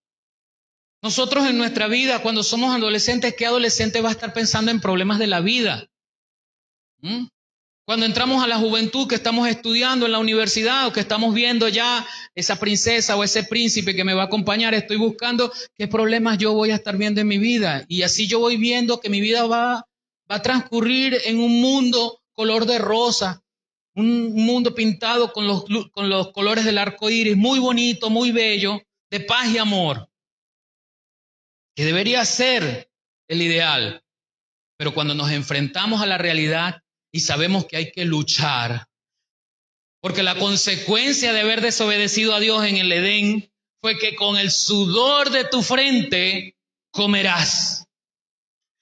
[SPEAKER 1] Nosotros en nuestra vida, cuando somos adolescentes, ¿qué adolescente va a estar pensando en problemas de la vida? Cuando entramos a la juventud, que estamos estudiando en la universidad o que estamos viendo ya esa princesa o ese príncipe que me va a acompañar, estoy buscando qué problemas yo voy a estar viendo en mi vida. Y así yo voy viendo que mi vida va a transcurrir en un mundo color de rosa, un mundo pintado con los colores del arco iris, muy bonito, muy bello, de paz y amor, que debería ser el ideal. Pero cuando nos enfrentamos a la realidad y sabemos que hay que luchar, Porque la consecuencia de haber desobedecido a Dios en el Edén fue que con el sudor de tu frente comerás.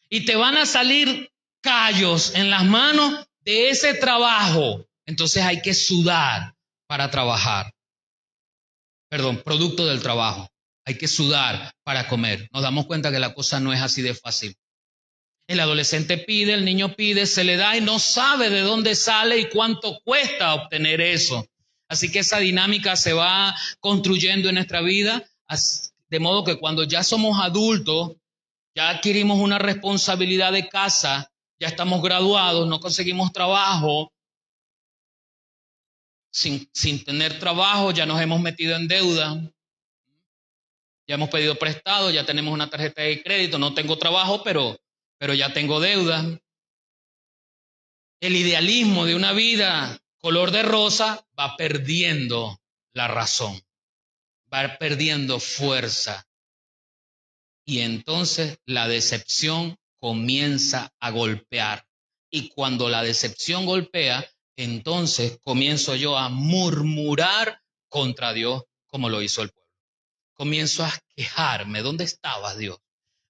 [SPEAKER 1] Y te van a salir callos en las manos de ese trabajo. Entonces hay que sudar para trabajar. Perdón, producto del trabajo. Hay que sudar para comer. Nos damos cuenta que la cosa no es así de fácil. El adolescente pide, el niño pide, se le da y no sabe de dónde sale y cuánto cuesta obtener eso. Así que esa dinámica se va construyendo en nuestra vida, de modo que cuando ya somos adultos, ya adquirimos una responsabilidad de casa, ya estamos graduados, no conseguimos trabajo, sin tener trabajo ya nos hemos metido en deuda, ya hemos pedido prestado, ya tenemos una tarjeta de crédito, no tengo trabajo, pero ya tengo deuda. El idealismo de una vida color de rosa va perdiendo la razón, va perdiendo fuerza. Y entonces la decepción comienza a golpear. Y cuando la decepción golpea, entonces comienzo yo a murmurar contra Dios como lo hizo el pueblo. Comienzo a quejarme. ¿Dónde estabas, Dios?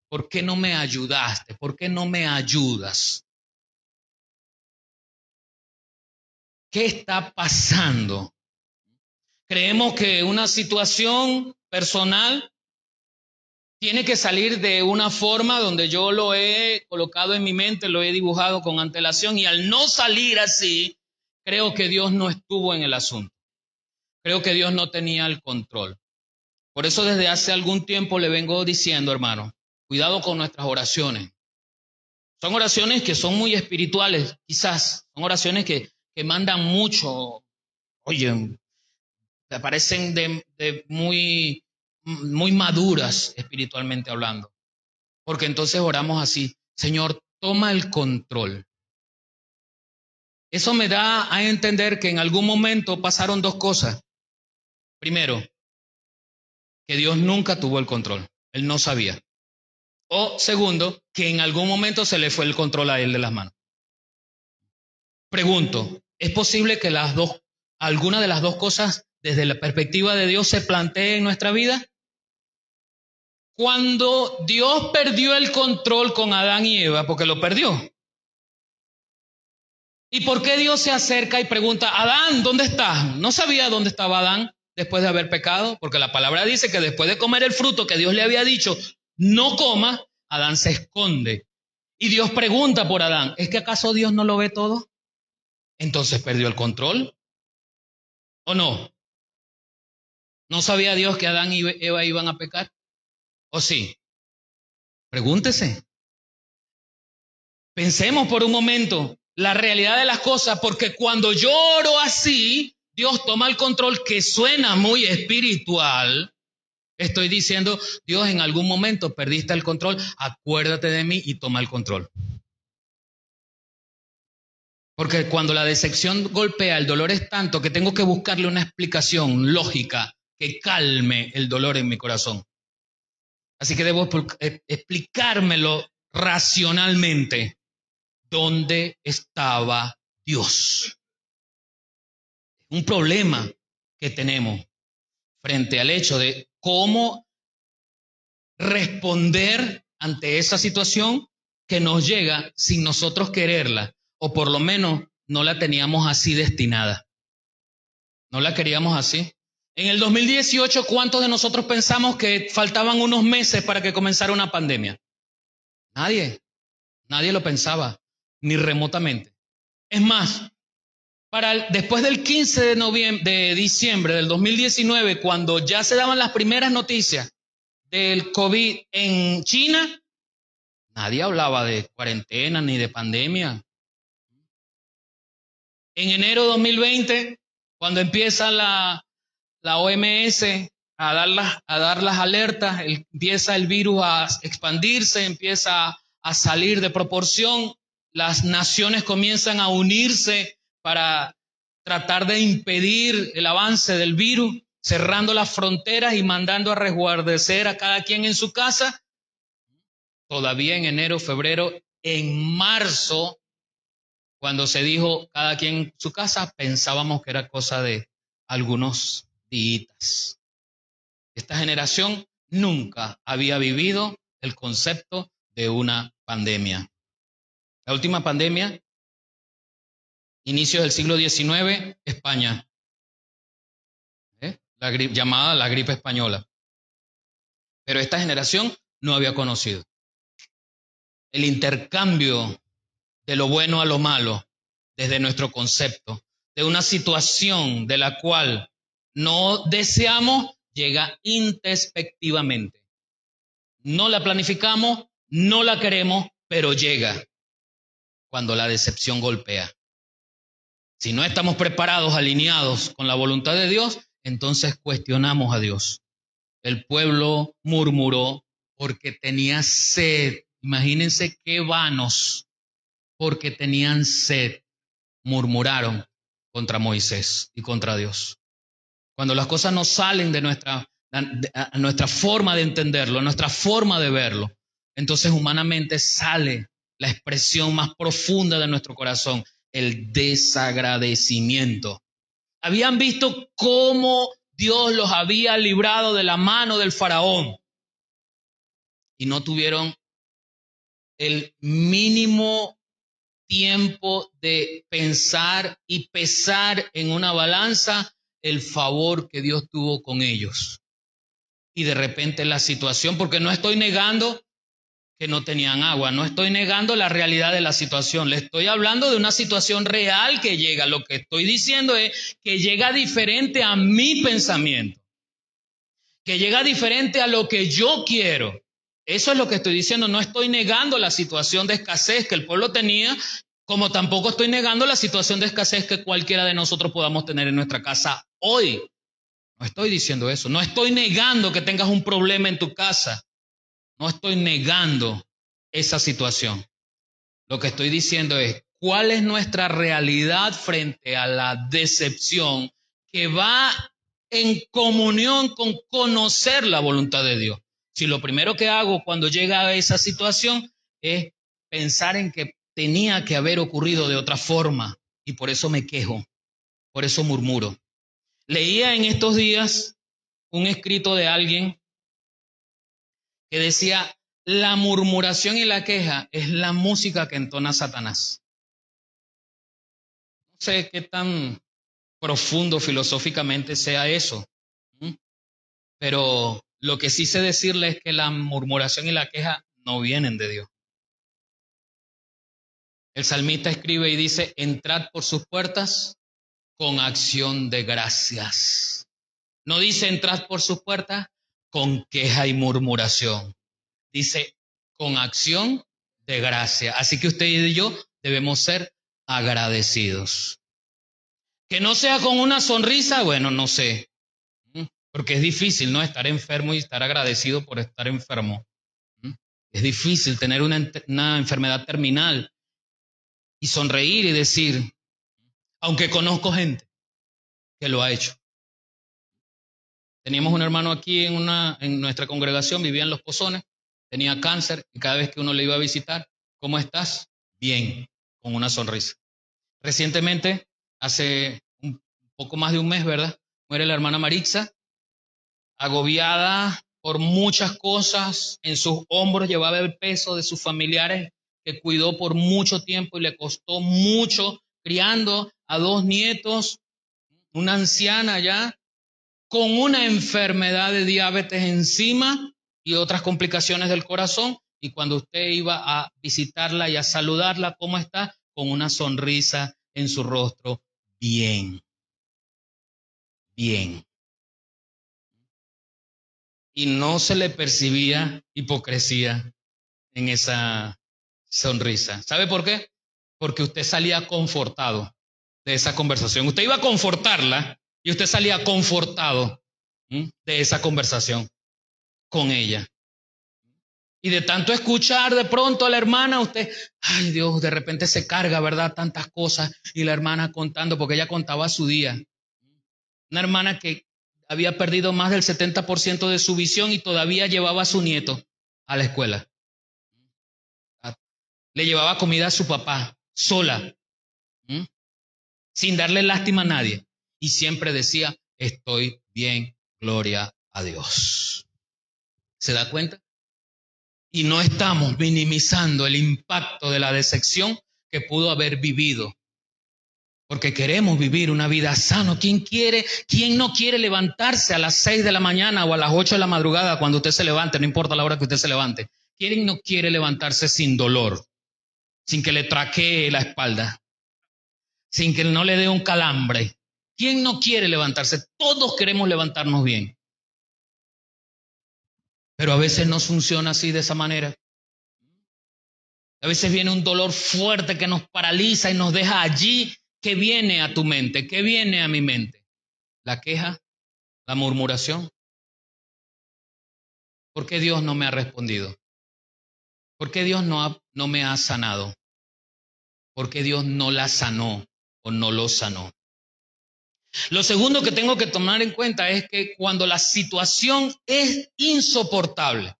[SPEAKER 1] ¿Por qué no me ayudaste? ¿Por qué no me ayudas? ¿Qué está pasando? Creemos que una situación personal tiene que salir de una forma donde yo lo he colocado en mi mente, lo he dibujado con antelación, y al no salir así, creo que Dios no estuvo en el asunto. Creo que Dios no tenía el control. Por eso desde hace algún tiempo le vengo diciendo, hermano, cuidado con nuestras oraciones. Son oraciones que son muy espirituales, quizás. Son oraciones que mandan mucho. Oye, me parecen de muy maduras espiritualmente hablando. Porque entonces oramos así: Señor, toma el control. Eso me da a entender que en algún momento pasaron dos cosas. Primero, que Dios nunca tuvo el control. Él no sabía. O segundo, que en algún momento se le fue el control a él de las manos. Pregunto, ¿es posible que alguna de las dos cosas desde la perspectiva de Dios se plantee en nuestra vida? Cuando Dios perdió el control con Adán y Eva, porque lo perdió. ¿Y por qué Dios se acerca y pregunta, Adán, ¿dónde estás? No sabía dónde estaba Adán después de haber pecado, porque la palabra dice que después de comer el fruto que Dios le había dicho, no coma, Adán se esconde. Y Dios pregunta por Adán, ¿es que acaso Dios no lo ve todo? Entonces perdió el control. ¿O no? ¿No sabía Dios que Adán y Eva iban a pecar? ¿O sí? Pregúntese. Pensemos por un momento la realidad de las cosas, porque cuando yo oro así, Dios toma el control, que suena muy espiritual. Estoy diciendo, Dios, en algún momento perdiste el control, acuérdate de mí y toma el control. Porque cuando la decepción golpea, el dolor es tanto que tengo que buscarle una explicación lógica que calme el dolor en mi corazón. Así que debo explicármelo racionalmente. ¿Dónde estaba Dios? Un problema que tenemos frente al hecho de cómo responder ante esa situación que nos llega sin nosotros quererla, o por lo menos no la teníamos así destinada. No la queríamos así. En el 2018, ¿cuántos de nosotros pensamos que faltaban unos meses para que comenzara una pandemia? Nadie lo pensaba, ni remotamente. Es más, después del 15 de diciembre del 2019, cuando ya se daban las primeras noticias del COVID en China, nadie hablaba de cuarentena ni de pandemia. En enero de 2020, cuando empieza la OMS a dar las alertas, empieza el virus a expandirse, empieza a salir de proporción, las naciones comienzan a unirse para tratar de impedir el avance del virus, cerrando las fronteras y mandando a resguardecer a cada quien en su casa. Todavía en enero, febrero, en marzo, Cuando se dijo cada quien en su casa, pensábamos que era cosa de algunos días. Esta generación nunca había vivido el concepto de una pandemia. La última pandemia, inicio del siglo XIX, España, llamada la gripe española. Pero esta generación no había conocido el intercambio de lo bueno a lo malo desde nuestro concepto, de una situación de la cual no deseamos, llega introspectivamente. No la planificamos, no la queremos, pero llega cuando la decepción golpea. Si no estamos preparados, alineados con la voluntad de Dios, entonces cuestionamos a Dios. El pueblo murmuró porque tenía sed. Imagínense qué vanos, porque tenían sed, murmuraron contra Moisés y contra Dios. Cuando las cosas no salen de nuestra forma de entenderlo, nuestra forma de verlo, entonces humanamente sale la expresión más profunda de nuestro corazón, el desagradecimiento. Habían visto cómo Dios los había librado de la mano del faraón y no tuvieron el mínimo tiempo de pensar y pesar en una balanza el favor que Dios tuvo con ellos. Y de repente la situación, porque no estoy negando que no tenían agua, no estoy negando la realidad de la situación, le estoy hablando de una situación real que llega. Lo que estoy diciendo es que llega diferente a mi pensamiento, que llega diferente a lo que yo quiero. Eso es lo que estoy diciendo. No estoy negando la situación de escasez que el pueblo tenía, como tampoco estoy negando la situación de escasez que cualquiera de nosotros podamos tener en nuestra casa hoy. No estoy diciendo eso. No estoy negando que tengas un problema en tu casa. No estoy negando esa situación. Lo que estoy diciendo es cuál es nuestra realidad frente a la decepción que va en comunión con conocer la voluntad de Dios. Si lo primero que hago cuando llega a esa situación es pensar en que tenía que haber ocurrido de otra forma y por eso me quejo, por eso murmuro. Leía en estos días un escrito de alguien que decía: la murmuración y la queja es la música que entona Satanás. No sé qué tan profundo filosóficamente sea eso, pero lo que sí sé decirle es que la murmuración y la queja no vienen de Dios. El salmista escribe y dice: entrad por sus puertas con acción de gracias. No dice entrad por sus puertas con queja y murmuración. Dice con acción de gracia. Así que usted y yo debemos ser agradecidos. Que no sea con una sonrisa, bueno, no sé. Porque es difícil, ¿no? Estar enfermo y estar agradecido por estar enfermo. Es difícil tener una enfermedad terminal y sonreír y decir, aunque conozco gente que lo ha hecho. Teníamos un hermano aquí en nuestra congregación, vivía en Los Pozones, tenía cáncer y cada vez que uno le iba a visitar, ¿cómo estás? Bien, con una sonrisa. Recientemente, hace un poco más de un mes, ¿verdad? Muere la hermana Maritza, agobiada por muchas cosas, en sus hombros llevaba el peso de sus familiares que cuidó por mucho tiempo y le costó mucho criando a 2 nietos, una anciana ya, con una enfermedad de diabetes encima y otras complicaciones del corazón. Y cuando usted iba a visitarla y a saludarla, ¿cómo está? Con una sonrisa en su rostro. Bien. Bien. Y no se le percibía hipocresía en esa sonrisa. ¿Sabe por qué? Porque usted salía confortado de esa conversación. Usted iba a confortarla y usted salía confortado de esa conversación con ella. Y de tanto escuchar de pronto a la hermana, usted, ay Dios, de repente se carga, ¿verdad? Tantas cosas. Y la hermana contando, porque ella contaba su día. Una hermana que había perdido más del 70% de su visión y todavía llevaba a su nieto a la escuela. Le llevaba comida a su papá, sola. ¿Mm? Sin darle lástima a nadie. Y siempre decía, estoy bien, gloria a Dios. ¿Se da cuenta? Y no estamos minimizando el impacto de la decepción que pudo haber vivido. Porque queremos vivir una vida sana. ¿Quién no quiere levantarse a las 6 de la mañana o a las 8 de la madrugada cuando usted se levante? No importa la hora que usted se levante. ¿Quién no quiere levantarse sin dolor? Sin que le traquee la espalda. Sin que no le dé un calambre. ¿Quién no quiere levantarse? Todos queremos levantarnos bien. Pero a veces no funciona así de esa manera. A veces viene un dolor fuerte que nos paraliza y nos deja allí. ¿Qué viene a tu mente? ¿Qué viene a mi mente? La queja, la murmuración. ¿Por qué Dios no me ha respondido? ¿Por qué Dios no me ha sanado? ¿Por qué Dios no la sanó o no lo sanó? Lo segundo que tengo que tomar en cuenta es que cuando la situación es insoportable,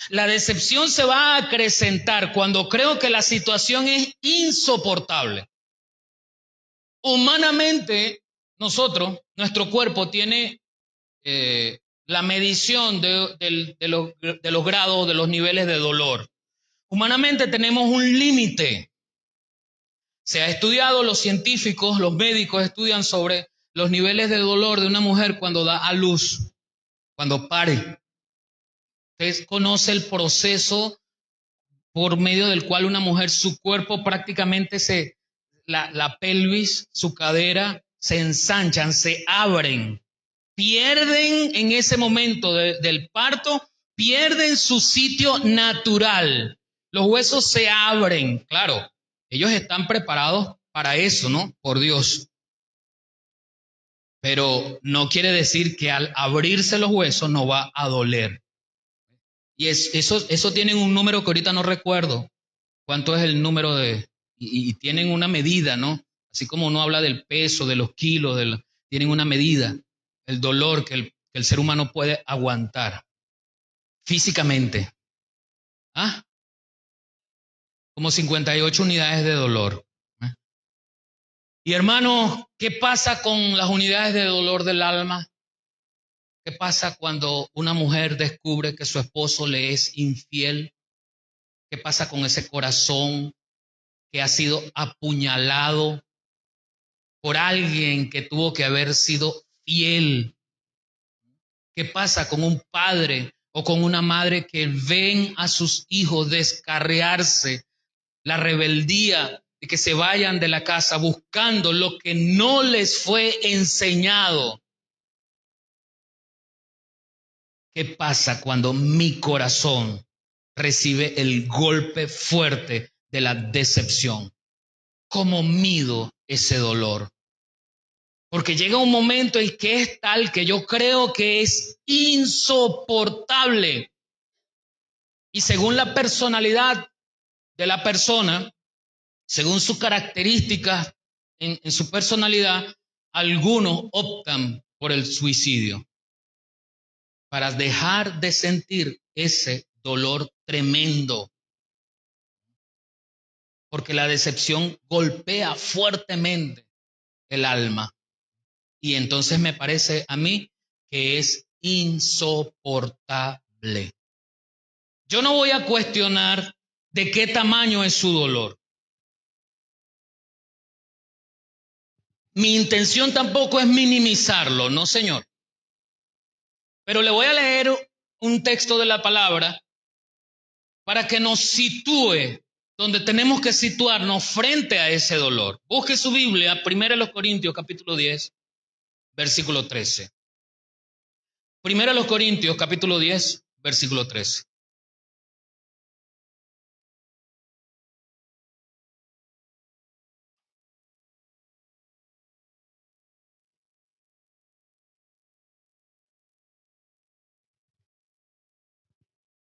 [SPEAKER 1] la decepción se va a acrecentar cuando creo que la situación es insoportable. Humanamente, nuestro cuerpo tiene la medición de los grados, de los niveles de dolor. Humanamente tenemos un límite. Se ha estudiado, los científicos, los médicos estudian sobre los niveles de dolor de una mujer cuando da a luz, cuando pare. Usted conoce el proceso por medio del cual una mujer, su cuerpo prácticamente la pelvis, su cadera, se ensanchan, se abren, pierden en ese momento del parto, pierden su sitio natural. Los huesos se abren, claro, ellos están preparados para eso, ¿no? Por Dios. Pero no quiere decir que al abrirse los huesos no va a doler. Y eso tienen un número que ahorita no recuerdo. ¿Cuánto es el número y tienen una medida, ¿no? Así como uno habla del peso, de los kilos, tienen una medida, el dolor que el ser humano puede aguantar físicamente. ¿Ah? Como 58 unidades de dolor. Y hermano, ¿qué pasa con las unidades de dolor del alma? ¿Qué pasa cuando una mujer descubre que su esposo le es infiel? ¿Qué pasa con ese corazón que ha sido apuñalado por alguien que tuvo que haber sido fiel? ¿Qué pasa con un padre o con una madre que ven a sus hijos descarriarse, la rebeldía de que se vayan de la casa buscando lo que no les fue enseñado? ¿Qué pasa cuando mi corazón recibe el golpe fuerte de la decepción? ¿Cómo mido ese dolor? Porque llega un momento en que es tal que yo creo que es insoportable. Y según la personalidad de la persona, según sus características en su personalidad, algunos optan por el suicidio para dejar de sentir ese dolor tremendo. Porque la decepción golpea fuertemente el alma. Y entonces me parece a mí que es insoportable. Yo no voy a cuestionar de qué tamaño es su dolor. Mi intención tampoco es minimizarlo, no, señor. Pero le voy a leer un texto de la palabra para que nos sitúe donde tenemos que situarnos frente a ese dolor. Busque su Biblia, 1 Corintios capítulo 10, versículo 13. 1 Corintios capítulo 10, versículo 13.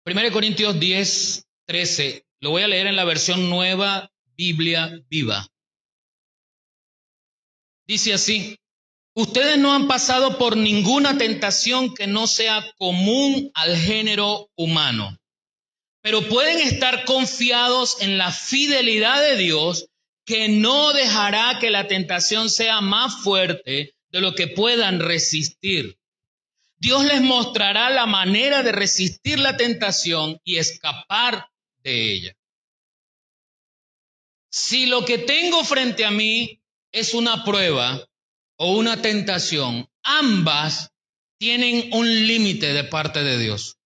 [SPEAKER 1] Primero Corintios 10, 13. Lo voy a leer en la versión Nueva Biblia Viva. Dice así: ustedes no han pasado por ninguna tentación que no sea común al género humano, pero pueden estar confiados en la fidelidad de Dios, que no dejará que la tentación sea más fuerte de lo que puedan resistir. Dios les mostrará la manera de resistir la tentación y escapar de ella. Si lo que tengo frente a mí es una prueba o una tentación, ambas tienen un límite de parte de Dios.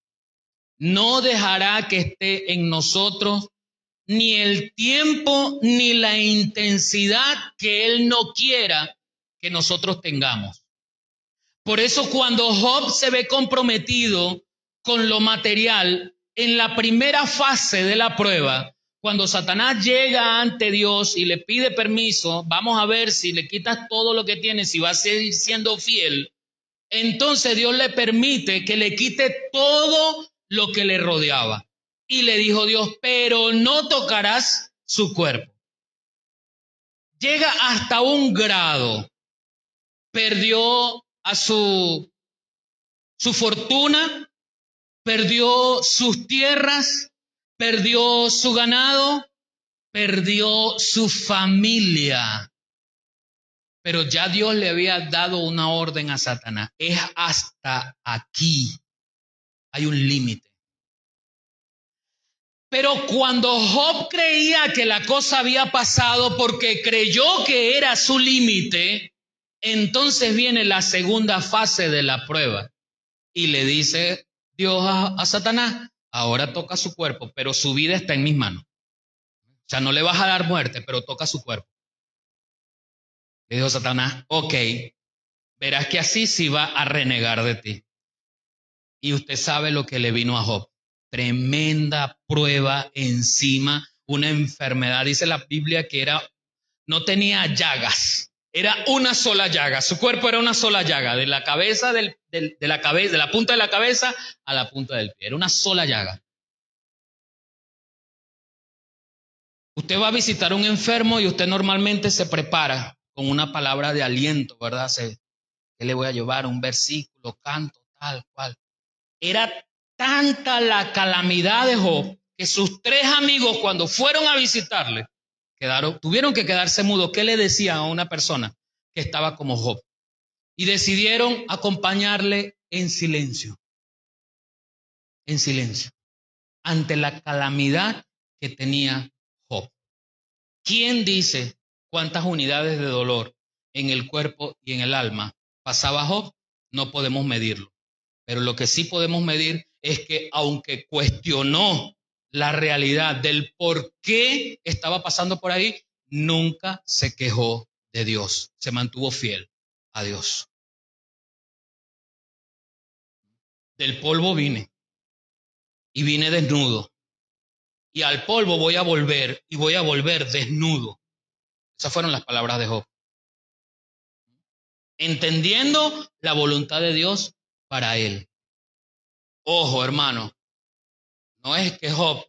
[SPEAKER 1] No dejará que esté en nosotros ni el tiempo ni la intensidad que Él no quiera que nosotros tengamos. Por eso cuando Job se ve comprometido con lo material, en la primera fase de la prueba, cuando Satanás llega ante Dios y le pide permiso, vamos a ver si le quitas todo lo que tiene, si va a seguir siendo fiel, entonces Dios le permite que le quite todo lo que le rodeaba. Y le dijo Dios, pero no tocarás su cuerpo. Llega hasta un grado. Perdió a su fortuna, perdió sus tierras, perdió su ganado, perdió su familia. Pero ya Dios le había dado una orden a Satanás. Es hasta aquí. Hay un límite. Pero cuando Job creía que la cosa había pasado porque creyó que era su límite, entonces viene la segunda fase de la prueba. Y le dice Dios a Satanás, ahora toca su cuerpo, pero su vida está en mis manos. O sea, no le vas a dar muerte, pero toca su cuerpo. Le dijo Satanás, ok, verás que así sí va a renegar de ti. Y usted sabe lo que le vino a Job. Tremenda prueba encima, una enfermedad. Dice la Biblia que no tenía llagas, era una sola llaga. Su cuerpo era una sola llaga, de la cabeza, de la punta de la cabeza a la punta del pie. Era una sola llaga. Usted va a visitar a un enfermo y usted normalmente se prepara con una palabra de aliento, ¿verdad? ¿Qué le voy a llevar? Un versículo, canto, tal cual. Era tanta la calamidad de Job que sus 3 amigos, cuando fueron a visitarle, tuvieron que quedarse mudos. ¿Qué le decían a una persona que estaba como Job? Y decidieron acompañarle en silencio, ante la calamidad que tenía Job. ¿Quién dice cuántas unidades de dolor en el cuerpo y en el alma pasaba Job? No podemos medirlo. Pero lo que sí podemos medir es que aunque cuestionó la realidad del por qué estaba pasando por ahí, nunca se quejó de Dios. Se mantuvo fiel a Dios. Del polvo vine y vine desnudo. Y al polvo voy a volver y voy a volver desnudo. Esas fueron las palabras de Job. Entendiendo la voluntad de Dios para él. Ojo, hermano, no es que Job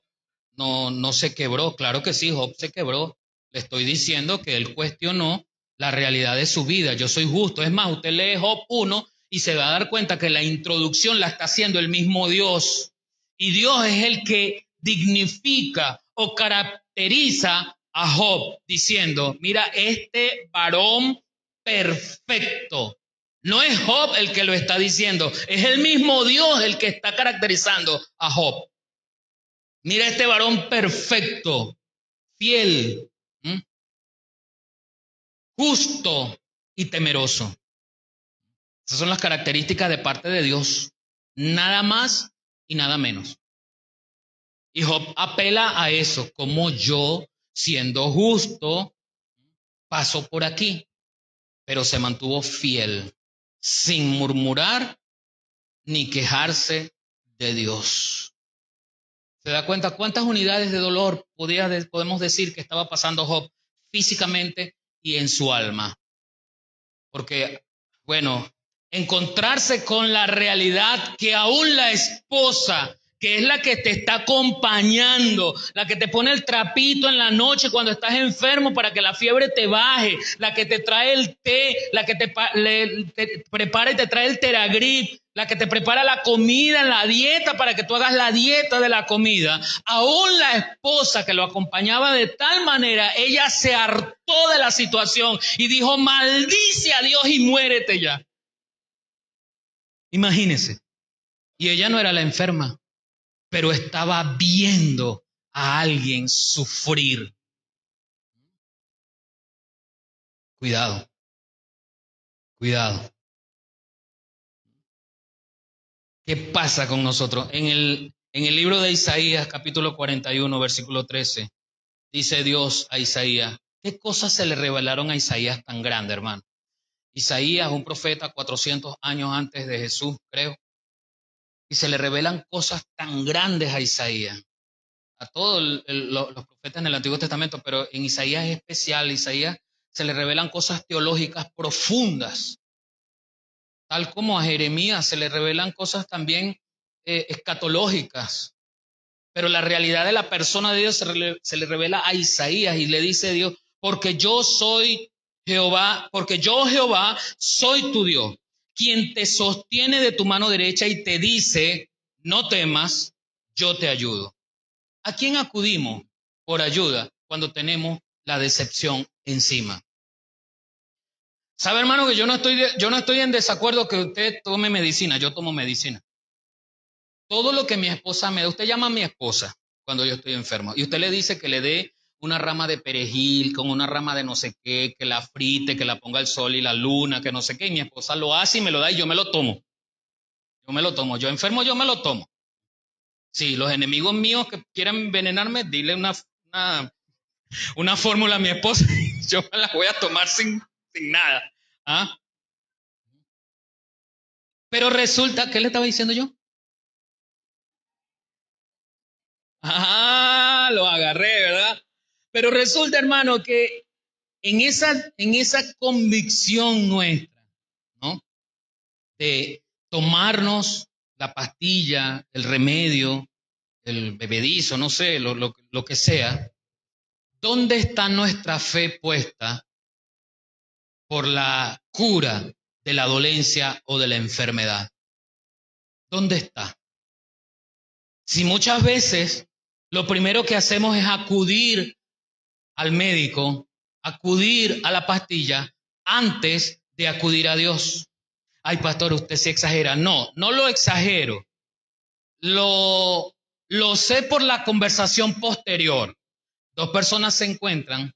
[SPEAKER 1] no se quebró. Claro que sí, Job se quebró. Le estoy diciendo que él cuestionó la realidad de su vida. Yo soy justo. Es más, usted lee Job 1 y se va a dar cuenta que la introducción la está haciendo el mismo Dios. Y Dios es el que dignifica o caracteriza a Job diciendo, mira, este varón perfecto. No es Job el que lo está diciendo, es el mismo Dios el que está caracterizando a Job. Mira este varón perfecto, fiel, justo y temeroso. Esas son las características de parte de Dios. Nada más y nada menos. Y Job apela a eso, como yo, siendo justo, paso por aquí, pero se mantuvo fiel, sin murmurar ni quejarse de Dios. ¿Se da cuenta cuántas unidades de dolor podemos decir que estaba pasando Job físicamente y en su alma? Porque, bueno, encontrarse con la realidad que aún la esposa, que es la que te está acompañando, la que te pone el trapito en la noche cuando estás enfermo para que la fiebre te baje, la que te trae el té, la que te prepara y te trae el Teragrip, la que te prepara la comida en la dieta para que tú hagas la dieta de la comida, aún la esposa que lo acompañaba de tal manera, ella se hartó de la situación y dijo, maldice a Dios y muérete ya. Imagínese. Y ella no era la enferma, pero estaba viendo a alguien sufrir. Cuidado, cuidado. ¿Qué pasa con nosotros? En el libro de Isaías, capítulo 41, versículo 13, dice Dios a Isaías, ¿qué cosas se le revelaron a Isaías tan grande, hermano? Isaías, un profeta 400 años antes de Jesús, creo, y se le revelan cosas tan grandes a Isaías. A todos los profetas en el Antiguo Testamento, pero en Isaías es especial. Isaías se le revelan cosas teológicas profundas, tal como a Jeremías se le revelan cosas también escatológicas. Pero la realidad de la persona de Dios se le revela a Isaías y le dice Dios, porque yo soy Jehová, porque yo Jehová soy tu Dios, quien te sostiene de tu mano derecha y te dice, no temas, yo te ayudo. ¿A quién acudimos por ayuda cuando tenemos la decepción encima? ¿Sabe, hermano, que yo no estoy en desacuerdo que usted tome medicina? Yo tomo medicina. Todo lo que mi esposa me da, usted llama a mi esposa cuando yo estoy enfermo y usted le dice que le dé una rama de perejil con una rama de no sé qué, que la frite, que la ponga al sol y la luna, que no sé qué, y mi esposa lo hace y me lo da y yo me lo tomo. Yo me lo tomo. Yo enfermo, yo me lo tomo. Sí, los enemigos míos que quieran envenenarme, dile una fórmula a mi esposa y yo me la voy a tomar sin nada. ¿Ah? Pero resulta, ¿qué le estaba diciendo yo? Ah, lo agarré, ¿verdad? Pero resulta, hermano, que en esa convicción nuestra, ¿no? De tomarnos la pastilla, el remedio, el bebedizo, no sé, lo que sea, ¿dónde está nuestra fe puesta por la cura de la dolencia o de la enfermedad? ¿Dónde está? Si muchas veces lo primero que hacemos es acudir al médico, acudir a la pastilla antes de acudir a Dios. Ay, pastor, usted sí exagera. No, no lo exagero. Lo sé por la conversación posterior. Dos personas se encuentran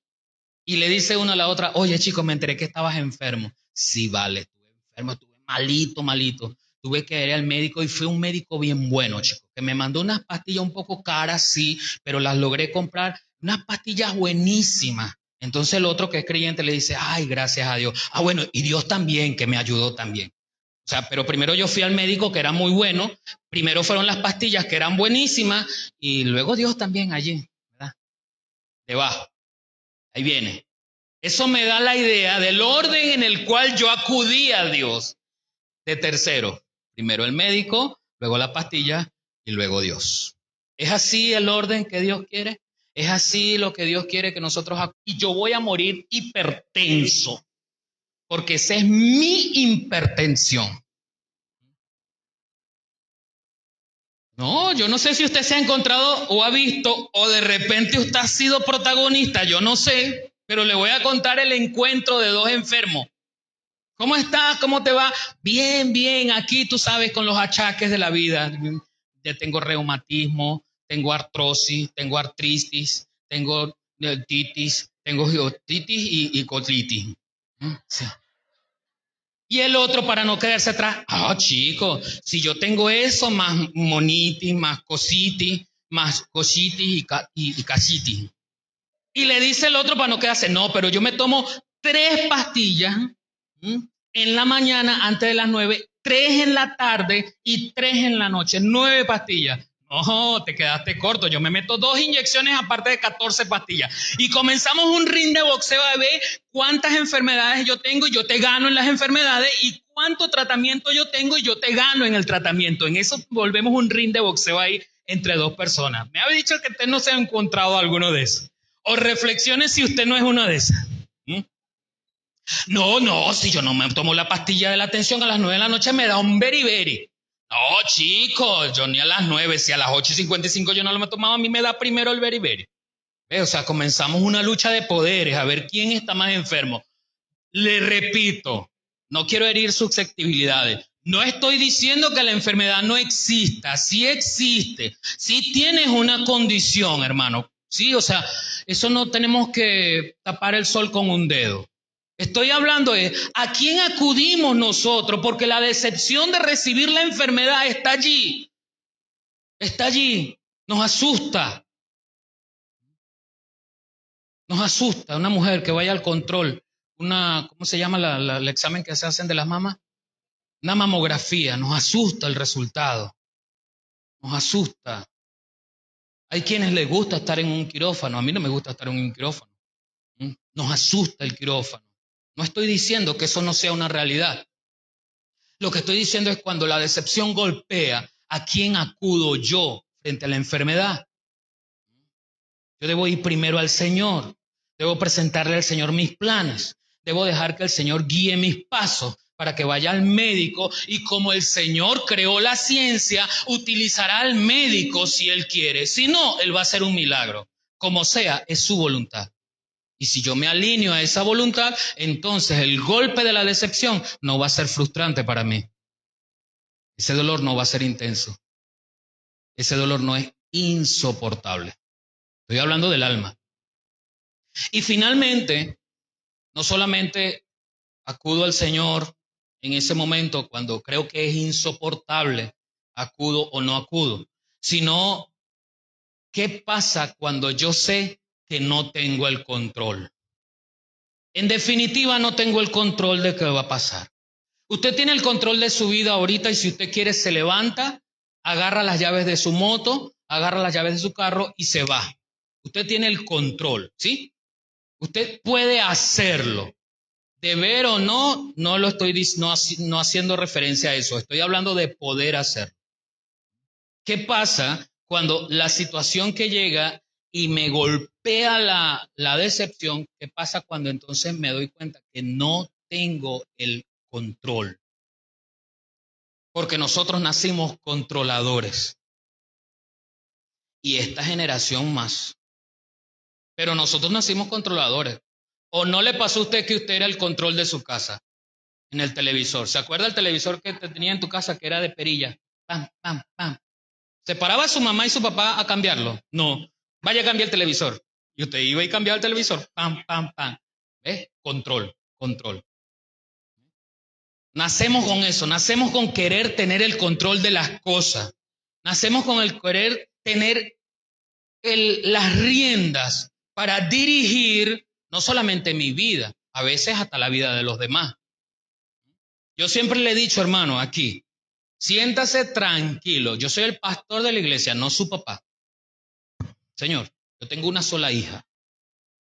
[SPEAKER 1] y le dice una a la otra, oye, chico, me enteré que estabas enfermo. Sí, vale, estuve enfermo, estuve malito. Tuve que ir al médico y fue un médico bien bueno, chico, que me mandó unas pastillas un poco caras, sí, pero las logré comprar, unas pastillas buenísimas. Entonces el otro que es creyente le dice, ay, gracias a Dios. Ah, bueno, y Dios también, que me ayudó también. O sea, pero primero yo fui al médico, que era muy bueno, primero fueron las pastillas, que eran buenísimas, y luego Dios también allí, ¿verdad? Debajo. Ahí viene. Eso me da la idea del orden en el cual yo acudí a Dios. De tercero, primero el médico, luego la pastilla y luego Dios. ¿Es así el orden que Dios quiere? ¿Es así lo que Dios quiere que nosotros hagamos? Y yo voy a morir hipertenso, porque esa es mi hipertensión. No, yo no sé si usted se ha encontrado o ha visto o de repente usted ha sido protagonista, yo no sé, pero le voy a contar el encuentro de dos enfermos. ¿Cómo estás? ¿Cómo te va? Bien, bien, aquí tú sabes con los achaques de la vida. Ya tengo reumatismo, tengo artrosis, tengo artritis, tengo titis, tengo geotitis y colitis. Sí. Y el otro, para no quedarse atrás, chico, si yo tengo eso, más monitis, más cositis y casitis. Y le dice el otro para no quedarse, no, pero yo me tomo 3 pastillas en la mañana antes de las 9, 3 en la tarde y 3 en la noche, 9 pastillas. No, te quedaste corto. Yo me meto 2 inyecciones aparte de 14 pastillas. Y comenzamos un ring de boxeo a ver cuántas enfermedades yo tengo y yo te gano en las enfermedades y cuánto tratamiento yo tengo y yo te gano en el tratamiento. En eso volvemos un ring de boxeo ahí entre 2 personas. Me ha dicho que usted no se ha encontrado alguno de esos. O reflexione si usted no es uno de esas. No, si yo no me tomo la pastilla de la tensión a las 9 de la noche me da un beriberi. No, chicos, yo ni a las 9, si a las 8:55 yo no lo me tomaba, a mí me da primero el beriberi. O sea, comenzamos una lucha de poderes, a ver quién está más enfermo. Le repito, no quiero herir susceptibilidades. No estoy diciendo que la enfermedad no exista, sí existe, sí tienes una condición, hermano. Sí, o sea, eso no tenemos que tapar el sol con un dedo. Estoy hablando de a quién acudimos nosotros, porque la decepción de recibir la enfermedad está allí. Está allí, nos asusta. Nos asusta una mujer que vaya al control, ¿cómo se llama el examen que se hacen de las mamas? Una mamografía, nos asusta el resultado, nos asusta. Hay quienes les gusta estar en un quirófano, a mí no me gusta estar en un quirófano. Nos asusta el quirófano. No estoy diciendo que eso no sea una realidad. Lo que estoy diciendo es cuando la decepción golpea, ¿a quién acudo yo frente a la enfermedad? Yo debo ir primero al Señor, debo presentarle al Señor mis planes, debo dejar que el Señor guíe mis pasos para que vaya al médico y como el Señor creó la ciencia, utilizará al médico si Él quiere. Si no, Él va a hacer un milagro. Como sea, es su voluntad. Y si yo me alineo a esa voluntad, entonces el golpe de la decepción no va a ser frustrante para mí. Ese dolor no va a ser intenso. Ese dolor no es insoportable. Estoy hablando del alma. Y finalmente, no solamente acudo al Señor en ese momento cuando creo que es insoportable, acudo o no acudo, sino ¿qué pasa cuando yo sé que no tengo el control? En definitiva, no tengo el control de qué va a pasar. Usted tiene el control de su vida ahorita y si usted quiere se levanta, agarra las llaves de su moto, agarra las llaves de su carro y se va. Usted tiene el control, ¿sí? Usted puede hacerlo. Deber o no, no lo estoy no haciendo referencia a eso. Estoy hablando de poder hacerlo. ¿Qué pasa cuando la situación que llega y me golpea la decepción? ¿Qué pasa cuando entonces me doy cuenta que no tengo el control? Porque nosotros nacimos controladores. Y esta generación más. Pero nosotros nacimos controladores. ¿O no le pasó a usted que usted era el control de su casa? En el televisor. ¿Se acuerda el televisor que tenía en tu casa que era de perilla? Pam, pam, pam. ¿Se paraba su mamá y su papá a cambiarlo? No. Vaya a cambiar el televisor. Y usted iba y cambiaba el televisor. Pam, pam, pam. ¿Ves? Control, control. Nacemos con eso. Nacemos con querer tener el control de las cosas. Nacemos con el querer tener las riendas para dirigir no solamente mi vida, a veces hasta la vida de los demás. Yo siempre le he dicho, hermano, aquí, siéntase tranquilo. Yo soy el pastor de la iglesia, no su papá. Señor, yo tengo una sola hija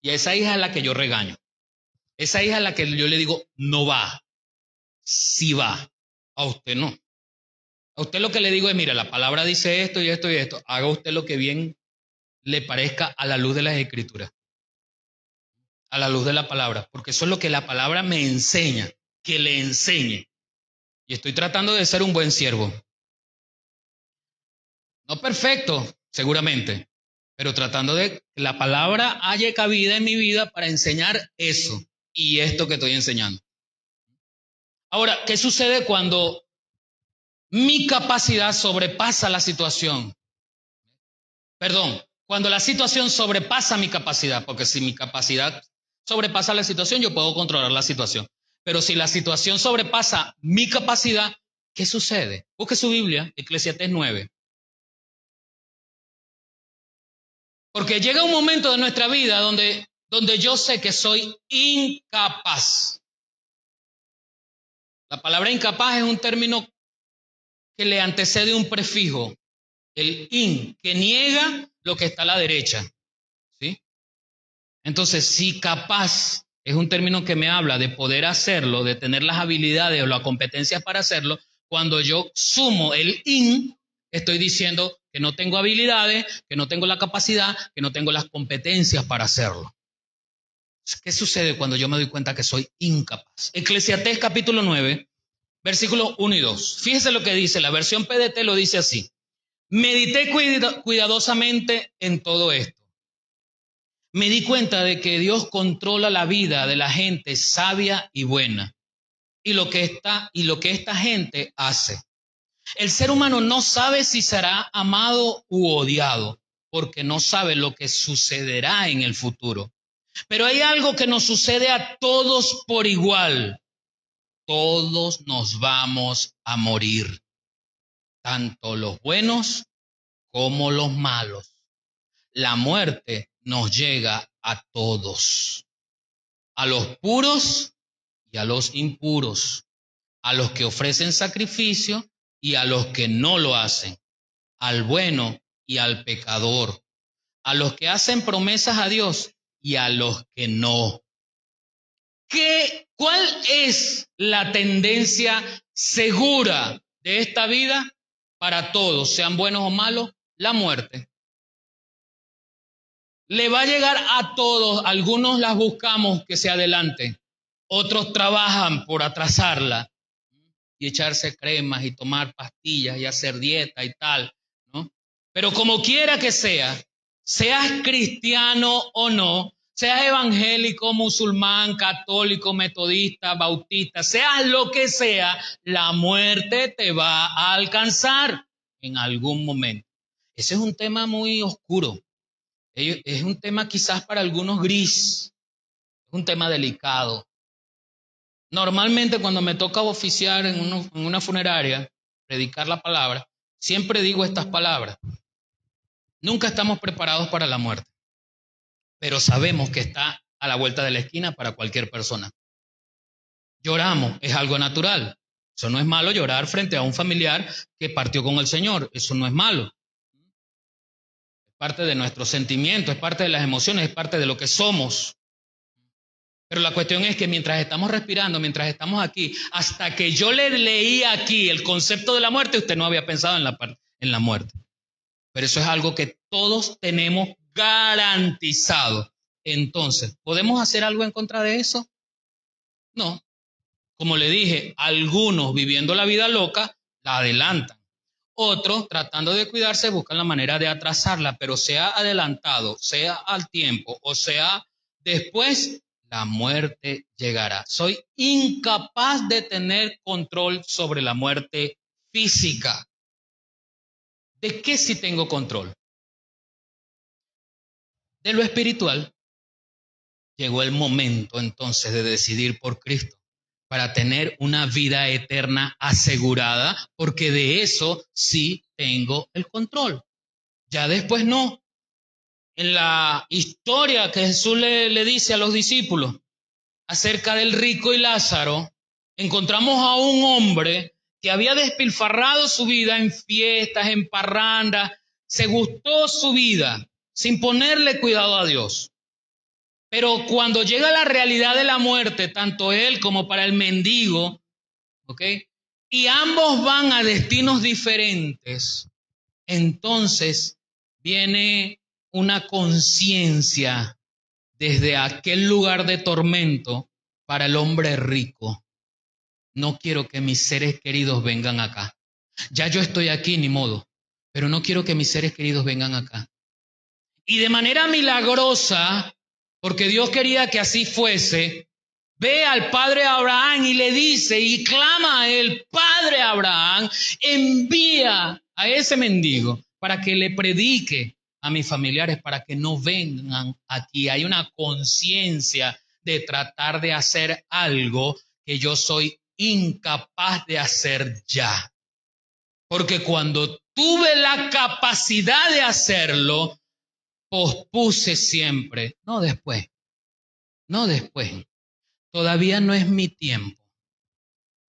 [SPEAKER 1] y a esa hija es la que yo regaño. Esa hija es la que yo le digo, no va, sí va. A usted no. A usted lo que le digo es, mira, la palabra dice esto y esto y esto. Haga usted lo que bien le parezca a la luz de las escrituras. A la luz de la palabra. Porque eso es lo que la palabra me enseña. Que le enseñe. Y estoy tratando de ser un buen siervo. No perfecto, seguramente, pero tratando de que la palabra haya cabida en mi vida para enseñar eso y esto que estoy enseñando. Ahora, ¿qué sucede cuando mi capacidad sobrepasa la situación? Perdón, cuando la situación sobrepasa mi capacidad, porque si mi capacidad sobrepasa la situación, yo puedo controlar la situación. Pero si la situación sobrepasa mi capacidad, ¿qué sucede? Busque su Biblia, Eclesiastés 9. Porque llega un momento de nuestra vida donde yo sé que soy incapaz. La palabra incapaz es un término que le antecede un prefijo, el in, que niega lo que está a la derecha. ¿Sí? Entonces, si capaz es un término que me habla de poder hacerlo, de tener las habilidades o las competencias para hacerlo, cuando yo sumo el in, estoy diciendo que no tengo habilidades, que no tengo la capacidad, que no tengo las competencias para hacerlo. ¿Qué sucede cuando yo me doy cuenta que soy incapaz? Eclesiastés capítulo 9, Versículos 1 y 2. Fíjese lo que dice, la versión PDT lo dice así. Medité cuidadosamente en todo esto. Me di cuenta de que Dios controla la vida de la gente sabia y buena y lo que esta gente hace. El ser humano no sabe si será amado u odiado, porque no sabe lo que sucederá en el futuro. Pero hay algo que nos sucede a todos por igual. Todos nos vamos a morir, tanto los buenos como los malos. La muerte nos llega a todos, a los puros y a los impuros, a los que ofrecen sacrificio y a los que no lo hacen, al bueno y al pecador, a los que hacen promesas a Dios y a los que no. ¿Cuál es la tendencia segura de esta vida para todos, sean buenos o malos? La muerte. Le va a llegar a todos, algunos las buscamos que se adelante, otros trabajan por atrasarla y echarse cremas y tomar pastillas y hacer dieta y tal, ¿no? Pero como quiera que sea, seas cristiano o no, seas evangélico, musulmán, católico, metodista, bautista, seas lo que sea, la muerte te va a alcanzar en algún momento. Ese es un tema muy oscuro. Es un tema quizás para algunos gris, es un tema delicado. Normalmente cuando me toca oficiar en una funeraria, predicar la palabra, siempre digo estas palabras. Nunca estamos preparados para la muerte, pero sabemos que está a la vuelta de la esquina para cualquier persona. Lloramos, es algo natural. Eso no es malo, llorar frente a un familiar que partió con el Señor. Eso no es malo. Es parte de nuestros sentimientos, es parte de las emociones, es parte de lo que somos. Pero la cuestión es que mientras estamos respirando, mientras estamos aquí, hasta que yo le leí aquí el concepto de la muerte, usted no había pensado en la muerte. Pero eso es algo que todos tenemos garantizado. Entonces, ¿podemos hacer algo en contra de eso? No. Como le dije, algunos viviendo la vida loca la adelantan. Otros, tratando de cuidarse, buscan la manera de atrasarla, pero sea adelantado, sea al tiempo o sea después, la muerte llegará. Soy incapaz de tener control sobre la muerte física. ¿De qué sí tengo control? De lo espiritual. Llegó el momento entonces de decidir por Cristo para tener una vida eterna asegurada, porque de eso sí tengo el control. Ya después no. En la historia que Jesús le dice a los discípulos acerca del rico y Lázaro, encontramos a un hombre que había despilfarrado su vida en fiestas, en parrandas, se gustó su vida sin ponerle cuidado a Dios. Pero cuando llega la realidad de la muerte, tanto él como para el mendigo, ¿ok? Y ambos van a destinos diferentes, entonces viene una conciencia desde aquel lugar de tormento para el hombre rico. No quiero que mis seres queridos vengan acá. Ya yo estoy aquí, ni modo, pero no quiero que mis seres queridos vengan acá. Y de manera milagrosa, porque Dios quería que así fuese, ve al padre Abraham y le dice y clama a él, Padre Abraham, envía a ese mendigo para que le predique a mis familiares, para que no vengan aquí. Hay una conciencia de tratar de hacer algo que yo soy incapaz de hacer ya. Porque cuando tuve la capacidad de hacerlo, pospuse siempre, no después, todavía no es mi tiempo.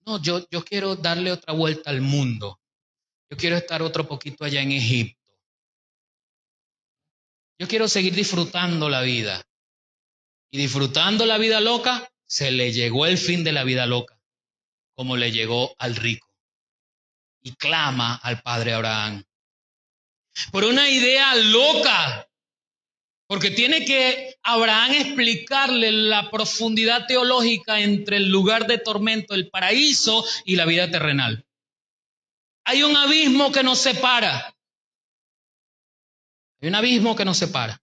[SPEAKER 1] No, yo quiero darle otra vuelta al mundo. Yo quiero estar otro poquito allá en Egipto. Yo quiero seguir disfrutando la vida. Y disfrutando la vida loca, se le llegó el fin de la vida loca, como le llegó al rico. Y clama al padre Abraham. Por una idea loca, Porque tiene que Abraham explicarle la profundidad teológica entre el lugar de tormento, el paraíso y la vida terrenal. Hay un abismo que nos separa. Hay un abismo que nos separa.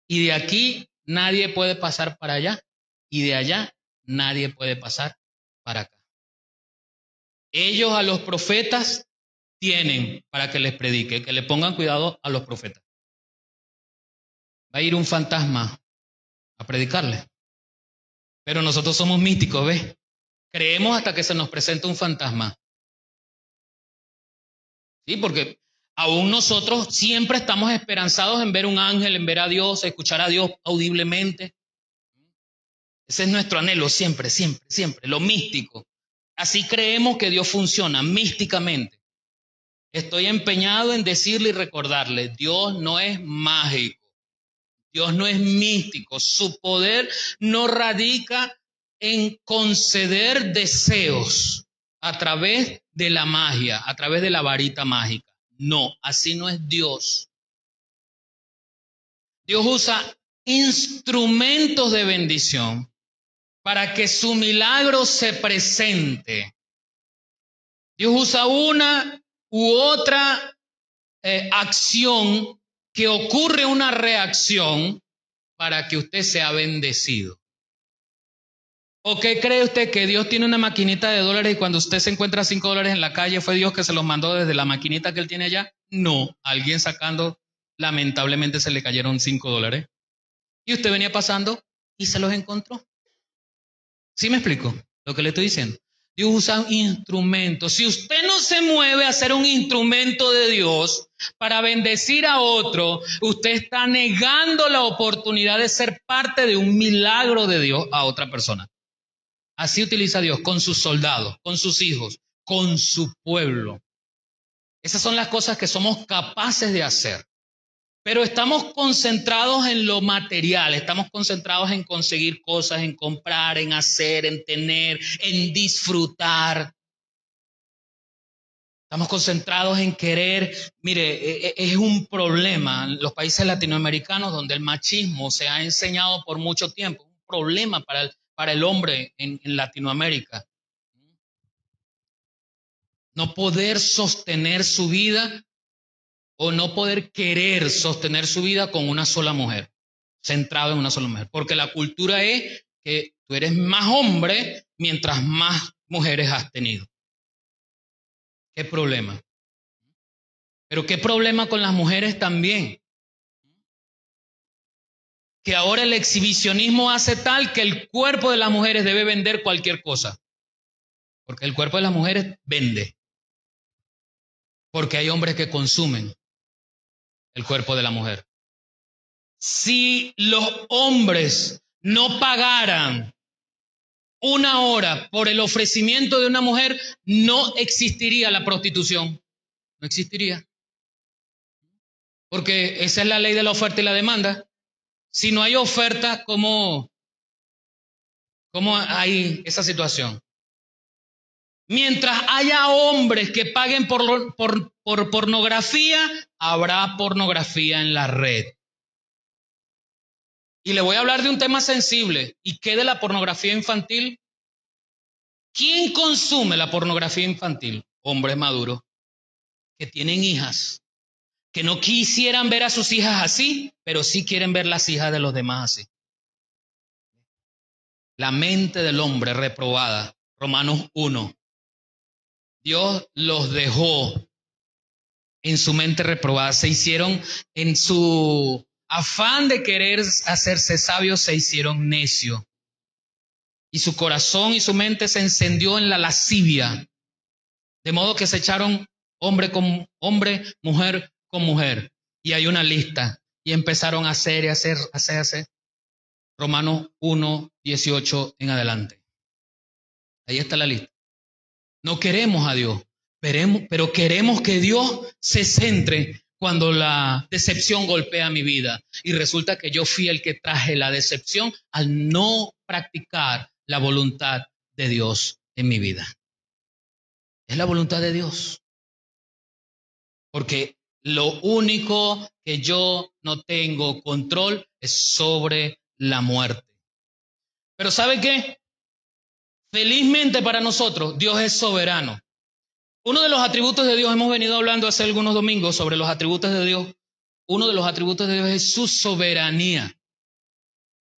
[SPEAKER 1] Y de aquí nadie puede pasar para allá. Y de allá nadie puede pasar para acá. Ellos a los profetas tienen para que les predique, que le pongan cuidado a los profetas. Va a ir un fantasma a predicarle. Pero nosotros somos místicos, ¿ves? Creemos hasta que se nos presenta un fantasma. Sí, porque aún nosotros siempre estamos esperanzados en ver un ángel, en ver a Dios, escuchar a Dios audiblemente. Ese es nuestro anhelo siempre, siempre, siempre, lo místico. Así creemos que Dios funciona místicamente. Estoy empeñado en decirle y recordarle, Dios no es mágico, Dios no es místico, su poder no radica en conceder deseos a través de la magia, a través de la varita mágica. No, así no es Dios. Dios usa instrumentos de bendición para que su milagro se presente. Dios usa una u otra acción que ocurre una reacción para que usted sea bendecido. ¿O qué cree usted que Dios tiene una maquinita de dólares y cuando usted se encuentra $5 en la calle fue Dios que se los mandó desde la maquinita que él tiene allá? No, alguien sacando, lamentablemente se le cayeron $5. Y usted venía pasando y se los encontró. ¿Sí me explico lo que le estoy diciendo? Dios usa instrumentos. Si usted no se mueve a ser un instrumento de Dios para bendecir a otro, usted está negando la oportunidad de ser parte de un milagro de Dios a otra persona. Así utiliza Dios con sus soldados, con sus hijos, con su pueblo. Esas son las cosas que somos capaces de hacer. Pero estamos concentrados en lo material, estamos concentrados en conseguir cosas, en comprar, en hacer, en tener, en disfrutar. Estamos concentrados en querer. Mire, es un problema en los países latinoamericanos donde el machismo se ha enseñado por mucho tiempo. Un problema para el hombre en Latinoamérica. No poder sostener su vida o no poder querer sostener su vida con una sola mujer, centrado en una sola mujer. Porque la cultura es que tú eres más hombre mientras más mujeres has tenido. ¿Qué problema? Pero qué problema con las mujeres también. Que ahora el exhibicionismo hace tal que el cuerpo de las mujeres debe vender cualquier cosa. Porque el cuerpo de las mujeres vende. Porque hay hombres que consumen el cuerpo de la mujer. Si los hombres no pagaran una hora por el ofrecimiento de una mujer, no existiría la prostitución. No existiría. Porque esa es la ley de la oferta y la demanda. Si no hay oferta, ¿cómo hay esa situación? Mientras haya hombres que paguen por pornografía, habrá pornografía en la red. Y le voy a hablar de un tema sensible. ¿Y qué de la pornografía infantil? ¿Quién consume la pornografía infantil? Hombres maduros que tienen hijas, que no quisieran ver a sus hijas así, pero sí quieren ver las hijas de los demás así. La mente del hombre reprobada. Romanos 1. Dios los dejó en su mente reprobada. Se hicieron en su afán de querer hacerse sabios, se hicieron necios. Y su corazón y su mente se encendió en la lascivia. De modo que se echaron hombre con hombre, mujer con mujer. Y hay una lista. Y empezaron a hacer. Romanos 1, 18 en adelante. Ahí está la lista. No queremos a Dios, pero queremos que Dios se centre cuando la decepción golpea mi vida. Y resulta que yo fui el que traje la decepción al no practicar la voluntad de Dios en mi vida. Es la voluntad de Dios. Porque Lo único que yo no tengo control es sobre la muerte. Pero ¿sabe qué? Felizmente para nosotros, Dios es soberano. Uno de los atributos de Dios, hemos venido hablando hace algunos domingos sobre los atributos de Dios. Uno de los atributos de Dios es su soberanía.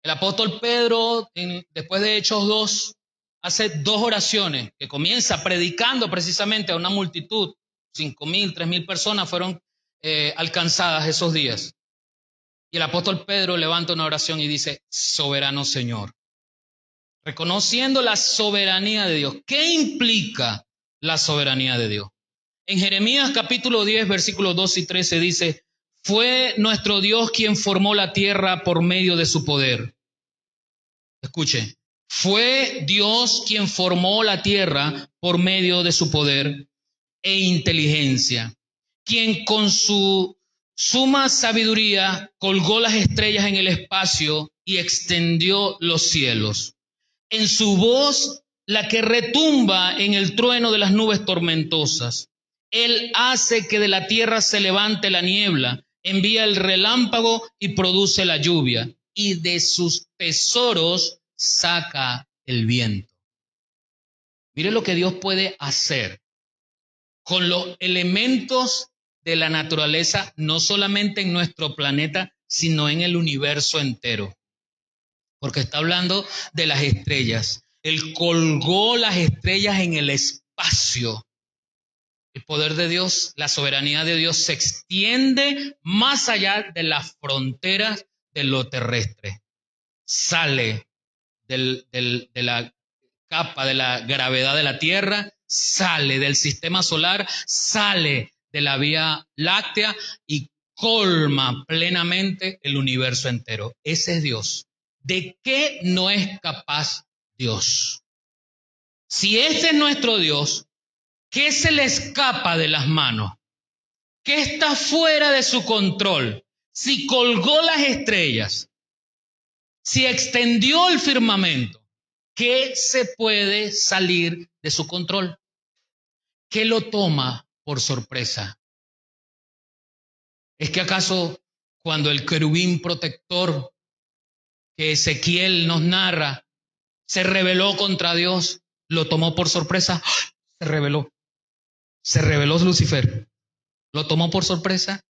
[SPEAKER 1] El apóstol Pedro, después de Hechos 2, hace 2 oraciones que comienza predicando precisamente a una multitud. 5,000, 3,000 personas fueron alcanzadas esos días. Y el apóstol Pedro levanta una oración y dice, soberano Señor. Reconociendo la soberanía de Dios. ¿Qué implica la soberanía de Dios? En Jeremías capítulo 10, versículos 2 y 13 dice, fue nuestro Dios quien formó la tierra por medio de su poder. Escuche, fue Dios quien formó la tierra por medio de su poder e inteligencia, quien con su suma sabiduría colgó las estrellas en el espacio y extendió los cielos. En su voz, la que retumba en el trueno de las nubes tormentosas. Él hace que de la tierra se levante la niebla, envía el relámpago y produce la lluvia, y de sus tesoros saca el viento. Mire lo que Dios puede hacer con los elementos de la naturaleza, no solamente en nuestro planeta, sino en el universo entero. Porque está hablando de las estrellas. Él colgó las estrellas en el espacio. El poder de Dios, la soberanía de Dios se extiende más allá de las fronteras de lo terrestre. Sale de la capa de la gravedad de la Tierra, sale del sistema solar, sale de la Vía Láctea y colma plenamente el universo entero. Ese es Dios. ¿De qué no es capaz Dios? Si ese es nuestro Dios, ¿qué se le escapa de las manos? ¿Qué está fuera de su control? Si colgó las estrellas, si extendió el firmamento, ¿qué se puede salir de su control? ¿Qué lo toma por sorpresa? ¿Es que acaso cuando el querubín protector que Ezequiel nos narra se rebeló contra Dios, lo tomó por sorpresa? Se rebeló Lucifer, lo tomó por sorpresa.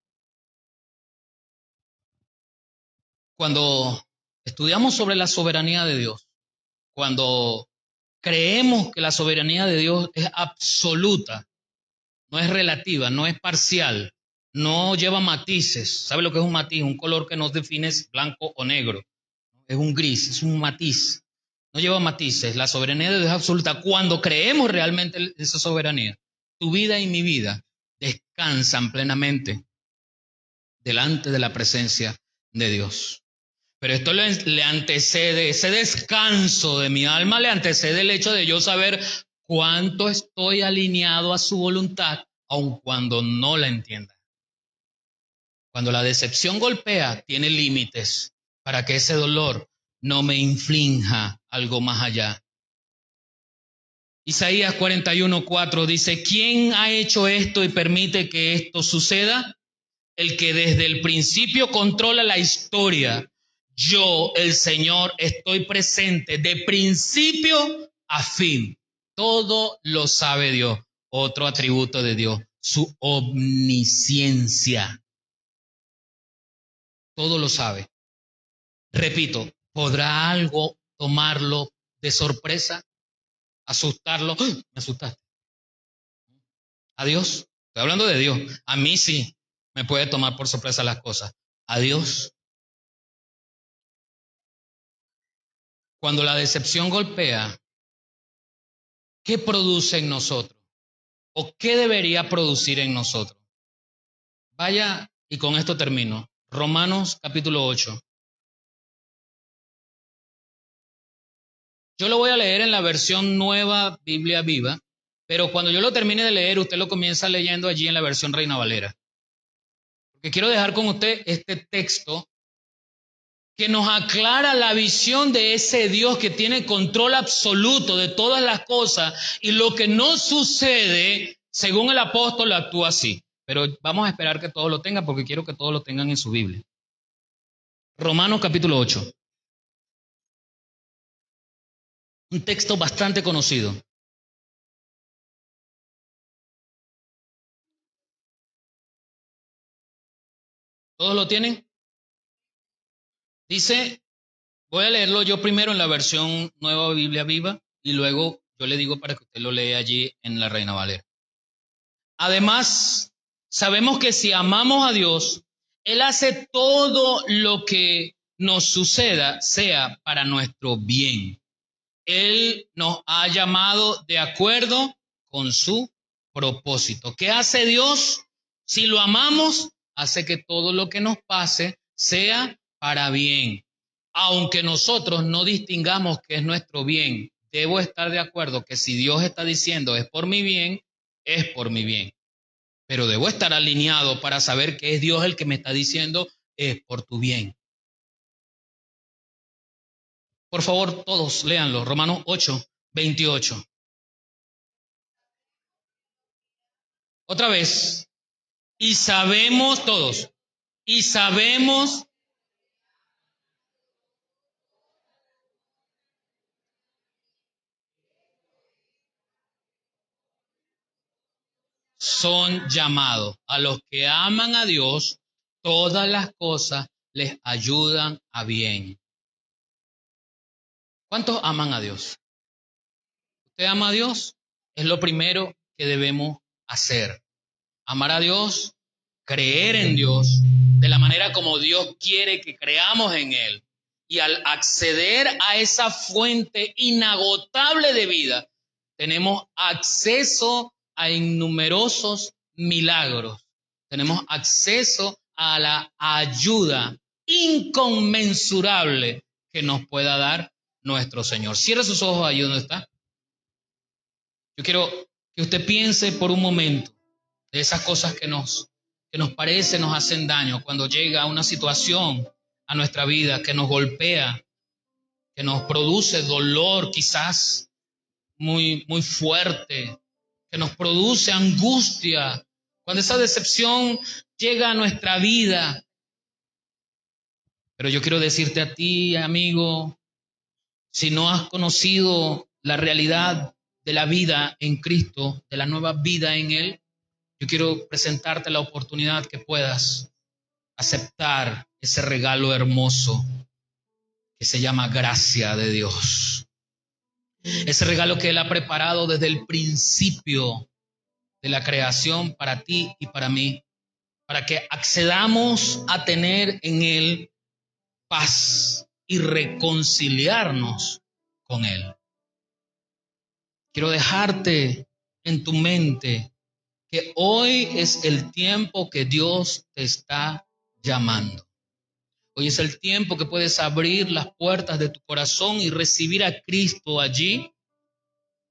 [SPEAKER 1] Cuando estudiamos sobre la soberanía de Dios, cuando creemos que la soberanía de Dios es absoluta, no es relativa, no es parcial, no lleva matices. ¿Sabe lo que es un matiz? Un color que no define es blanco o negro. Es un gris, es un matiz. No lleva matices. La soberanía de Dios es absoluta. Cuando creemos realmente en esa soberanía, tu vida y mi vida descansan plenamente delante de la presencia de Dios. Pero esto le antecede, ese descanso de mi alma le antecede el hecho de yo saber cuánto estoy alineado a su voluntad, aun cuando no la entienda. Cuando la decepción golpea, tiene límites para que ese dolor no me inflinja algo más allá. Isaías 41:4 dice, ¿quién ha hecho esto y permite que esto suceda? El que desde el principio controla la historia. Yo, el Señor, estoy presente de principio a fin. Todo lo sabe Dios. Otro atributo de Dios, su omnisciencia. Todo lo sabe. Repito, ¿podrá algo tomarlo de sorpresa? ¿Asustarlo? ¡Ah! Me asustaste. ¿A Dios? Estoy hablando de Dios. A mí sí me puede tomar por sorpresa las cosas. ¿A Dios? Cuando la decepción golpea, ¿qué produce en nosotros? ¿O qué debería producir en nosotros? Vaya, y con esto termino. Romanos capítulo 8. Yo lo voy a leer en la versión nueva Biblia Viva, pero cuando yo lo termine de leer, usted lo comienza leyendo allí en la versión Reina Valera. Porque quiero dejar con usted este texto que nos aclara la visión de ese Dios que tiene control absoluto de todas las cosas y lo que no sucede, según el apóstol, actúa así. pero vamos a esperar que todos lo tengan porque quiero que todos lo tengan en su Biblia. Romanos capítulo 8. Un texto bastante conocido. ¿Todos lo tienen? Dice, voy a leerlo yo primero en la versión Nueva Biblia Viva y luego yo le digo para que usted lo lea allí en la Reina Valera. Además, sabemos que si amamos a Dios, Él hace todo lo que nos suceda sea para nuestro bien. Él nos ha llamado de acuerdo con su propósito. ¿Qué hace Dios? Si lo amamos, hace que todo lo que nos pase sea para bien. Aunque nosotros no distingamos qué es nuestro bien, debo estar de acuerdo que si Dios está diciendo es por mi bien, es por mi bien. Pero debo estar alineado para saber que es Dios el que me está diciendo es por tu bien. Por favor, todos léanlo. Romanos 8, 28. Otra vez. Y sabemos todos. Y sabemos. Son llamados. A los que aman a Dios, todas las cosas les ayudan a bien. ¿Cuántos aman a Dios? ¿Usted ama a Dios? Es lo primero que debemos hacer. Amar a Dios, creer en Dios, de la manera como Dios quiere que creamos en Él. Y al acceder a esa fuente inagotable de vida, tenemos acceso a innumerosos milagros. Tenemos acceso a la ayuda inconmensurable que nos pueda dar nuestro Señor. Cierra sus ojos ahí donde está. Yo quiero que usted piense por un momento de esas cosas que nos parece, nos hacen daño cuando llega una situación a nuestra vida que nos golpea, que nos produce dolor quizás muy, muy fuerte, que nos produce angustia. Cuando esa decepción llega a nuestra vida. Pero yo quiero decirte a ti, amigo, si no has conocido la realidad de la vida en Cristo, de la nueva vida en Él, yo quiero presentarte la oportunidad que puedas aceptar ese regalo hermoso que se llama gracia de Dios. Ese regalo que Él ha preparado desde el principio de la creación para ti y para mí, para que accedamos a tener en Él paz y reconciliarnos con Él. Quiero dejarte en tu mente que hoy es el tiempo que Dios te está llamando. Hoy es el tiempo que puedes abrir las puertas de tu corazón y recibir a Cristo allí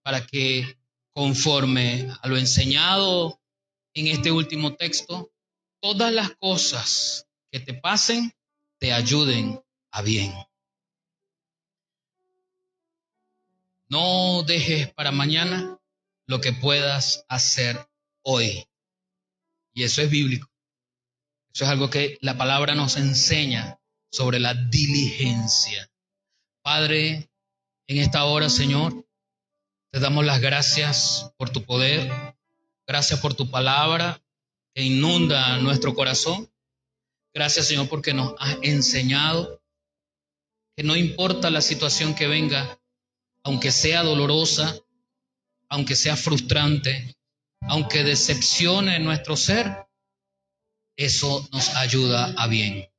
[SPEAKER 1] para que, conforme a lo enseñado en este último texto, todas las cosas que te pasen te ayuden a bien. No dejes para mañana lo que puedas hacer hoy. Y eso es bíblico. Eso es algo que la palabra nos enseña sobre la diligencia. Padre, en esta hora, Señor, te damos las gracias por tu poder. Gracias por tu palabra que inunda nuestro corazón. Gracias, Señor, porque nos has enseñado que no importa la situación que venga, aunque sea dolorosa, aunque sea frustrante, aunque decepcione nuestro ser, eso nos ayuda a bien.